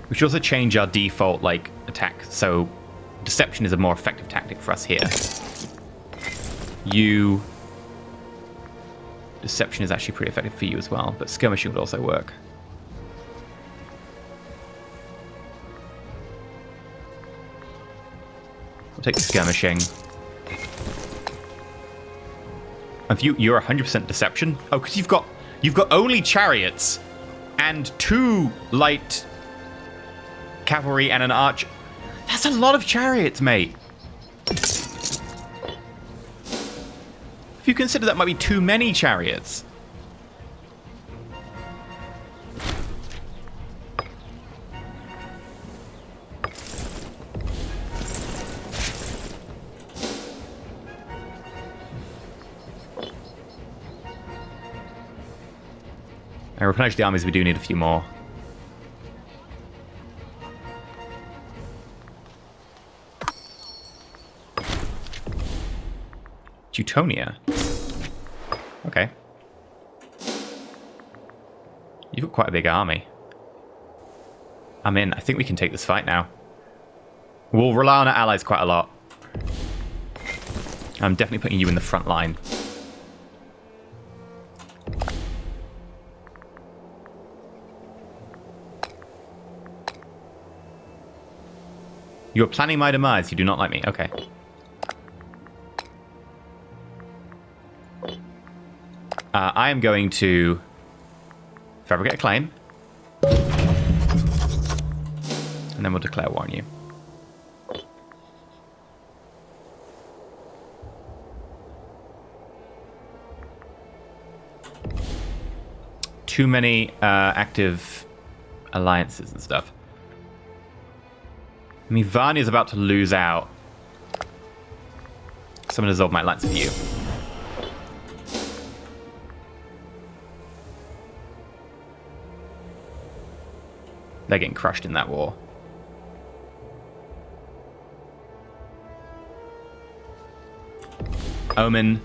We should also change our default, like, attack, so deception is a more effective tactic for us here. Deception is actually pretty effective for you as well, but skirmishing would also work. We'll take skirmishing. If you're 100% deception. Oh, because you've got only chariots and 2 light cavalry and an arch. That's a lot of chariots, mate. If you consider that might be too many chariots. And replenish the armies, we do need a few more. Teutonia. Okay. You've got quite a big army. I'm in. I think we can take this fight now. We'll rely on our allies quite a lot. I'm definitely putting you in the front line. You're planning my demise. You do not like me. Okay. I am going to fabricate a claim. And then we'll declare war on you. Too many active alliances and stuff. I mean, Varnia's about to lose out. So I'm going to dissolve my Lance of View. They're getting crushed in that war. Omen.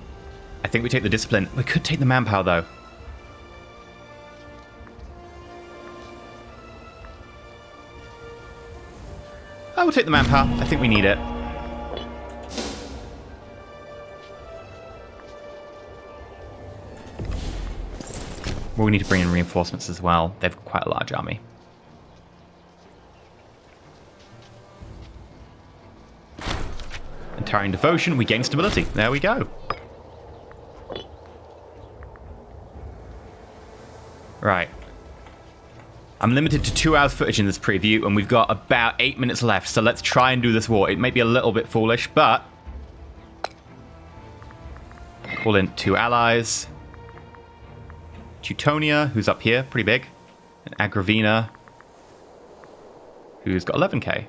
I think we take the discipline. We could take the manpower, though. I will take the manpower. I think we need it. Well, we need to bring in reinforcements as well. They've quite a large army. And Tyrant Devotion, we gain stability. There we go. Right. I'm limited to 2 hours footage in this preview, and we've got about 8 minutes left, so let's try and do this war. It may be a little bit foolish, but... Call in 2 allies. Teutonia, who's up here, pretty big. And Agravina, who's got 11k.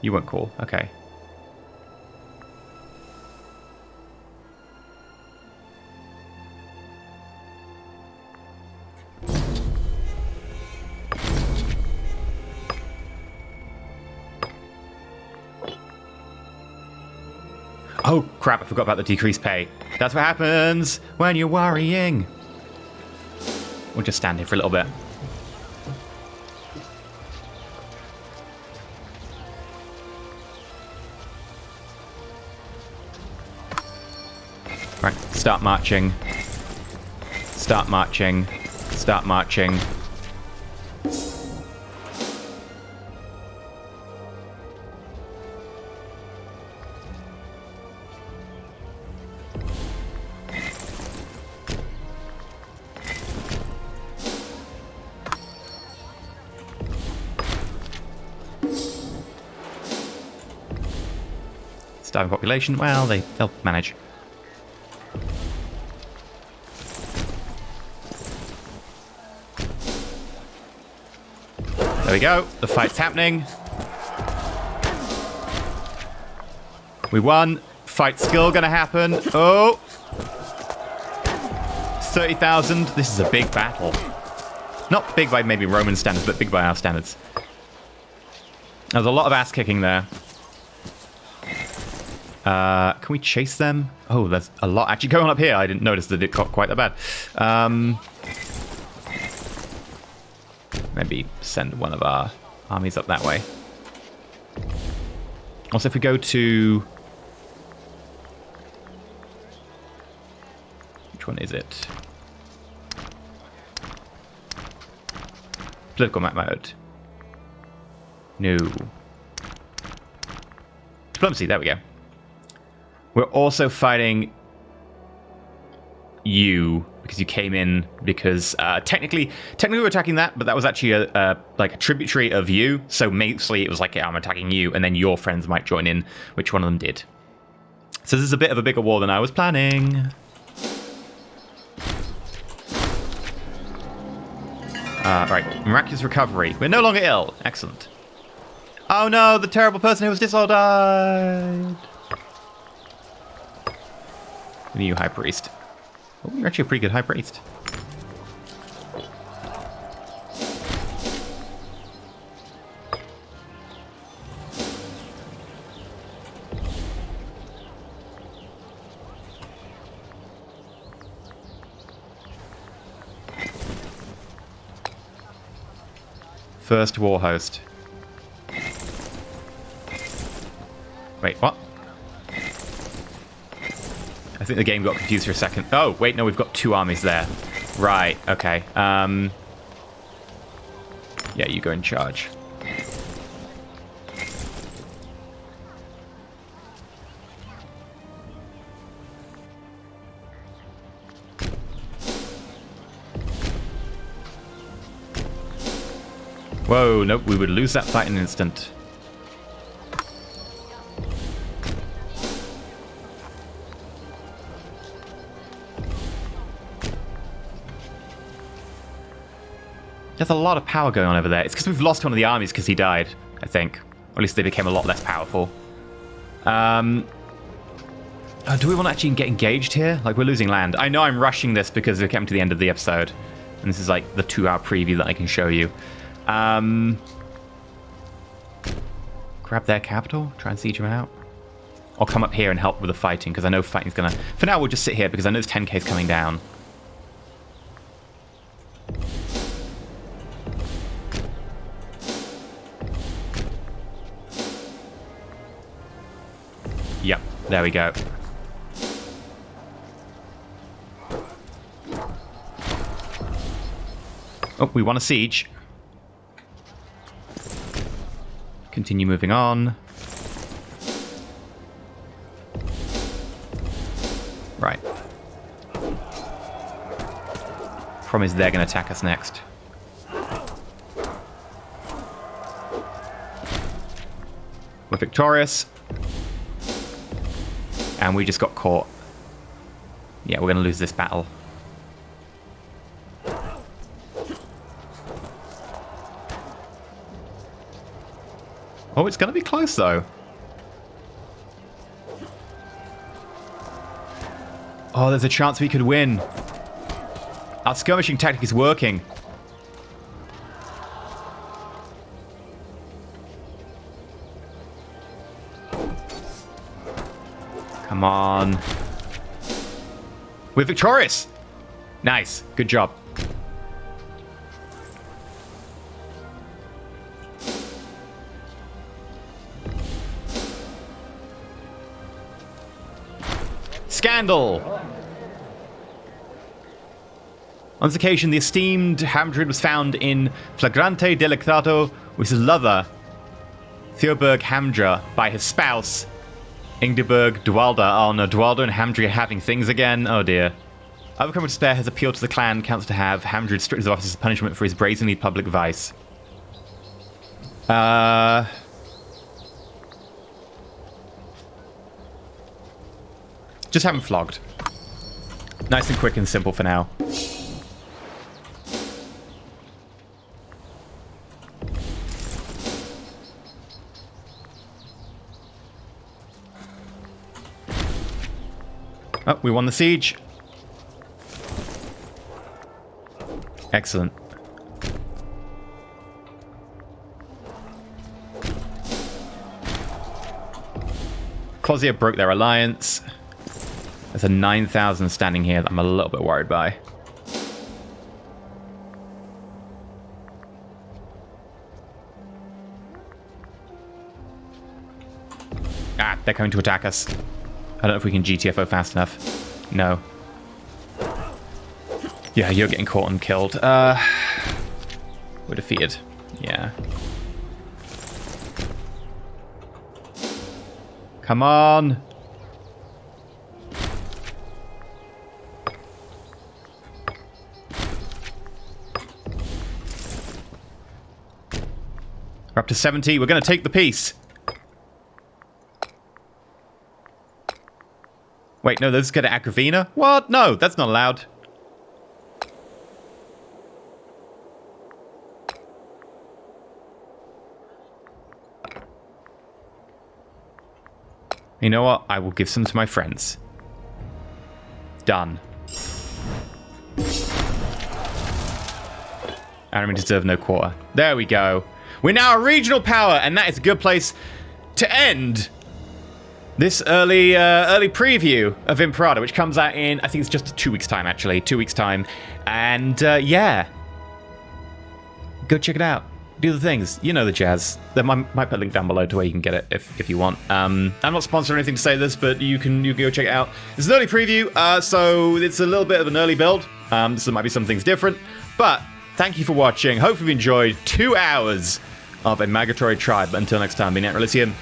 You weren't cool. Okay. Oh, crap, I forgot about the decreased pay. That's what happens when you're worrying. We'll just stand here for a little bit. Right, start marching. Start marching. Start marching. Starving population, well, they'll manage. There we go, the fight's happening. We won, fight's still gonna happen. Oh! 30,000, this is a big battle. Not big by maybe Roman standards, but big by our standards. There's a lot of ass kicking there. Can we chase them? Oh, there's a lot actually going on up here. I didn't notice that it got quite that bad. Maybe send one of our armies up that way. Also, if we go to... Which one is it? Political map mode. No. Diplomacy, there we go. We're also fighting you because you came in because technically we're attacking that, but that was actually like a tributary of you. So mostly it was like, yeah, I'm attacking you, and then your friends might join in. Which one of them did? So this is a bit of a bigger war than I was planning. Right, miraculous recovery. We're no longer ill. Excellent. Oh no, the terrible person who was dissolved died. New high priest. Oh, you're actually a pretty good high priest. First war host. Wait, what? I think the game got confused for a second. Oh, wait, no, we've got 2 armies there. Right, okay. Yeah, you go in charge. Whoa, nope, we would lose that fight in an instant. There's a lot of power going on over there. It's because we've lost one of the armies because he died, I think. Or at least they became a lot less powerful. Do we want to actually get engaged here? Like, we're losing land. I know I'm rushing this because we're getting to the end of the episode. And this is like the 2-hour preview that I can show you. Grab their capital, try and siege them out. I'll come up here and help with the fighting, because I know fighting's gonna... For now, we'll just sit here, because I know this 10k is coming down. Yep, there we go. Oh, we won a siege. Continue moving on. Right. Problem is they're going to attack us next. We're victorious. And we just got caught. Yeah, we're going to lose this battle. Oh, it's going to be close, though. Oh, there's a chance we could win. Our skirmishing tactic is working. Come on. We're victorious. Nice. Good job. Scandal! On this occasion, the esteemed Hamdrid was found in flagrante delictato with his lover, Theoberg Hamdra, by his spouse, Ingdeberg Dualda. Oh no, Dualda and Hamdra are having things again. Oh dear. Overcome with despair has appealed to the clan council to have Hamdrid stripped his office as punishment for his brazenly public vice. Just have him flogged. Nice and quick and simple for now. Oh, we won the siege. Excellent. Closia broke their alliance. There's a 9,000 standing here that I'm a little bit worried by. Ah, they're coming to attack us. I don't know if we can GTFO fast enough. No. Yeah, you're getting caught and killed. We're defeated. Yeah. Come on! We're up to 70. We're going to take the piece. Wait, no, let's go to Agravina? What? No, that's not allowed. You know what? I will give some to my friends. Done. Enemy deserve no quarter. There we go. We're now a regional power, and that is a good place to end this early preview of Imperator, which comes out in, I think it's just 2 weeks' time, actually. 2 weeks' time. And, yeah. Go check it out. Do the things. You know the jazz. There might put a link down below to where you can get it if you want. I'm not sponsoring anything to say this, but you can go check it out. It's an early preview, so it's a little bit of an early build. So there might be some things different. But thank you for watching. Hopefully you've enjoyed 2 hours of a migratory tribe. But until next time, be EnterElysium.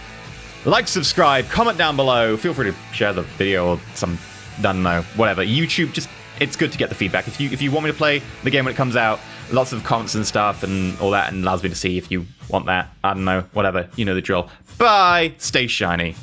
Like, subscribe, comment down below. Feel free to share the video or some, I don't know, whatever. YouTube, just, it's good to get the feedback. If you want me to play the game when it comes out, lots of comments and stuff and all that, and allows me to see if you want that. I don't know, whatever. You know the drill. Bye. Stay shiny.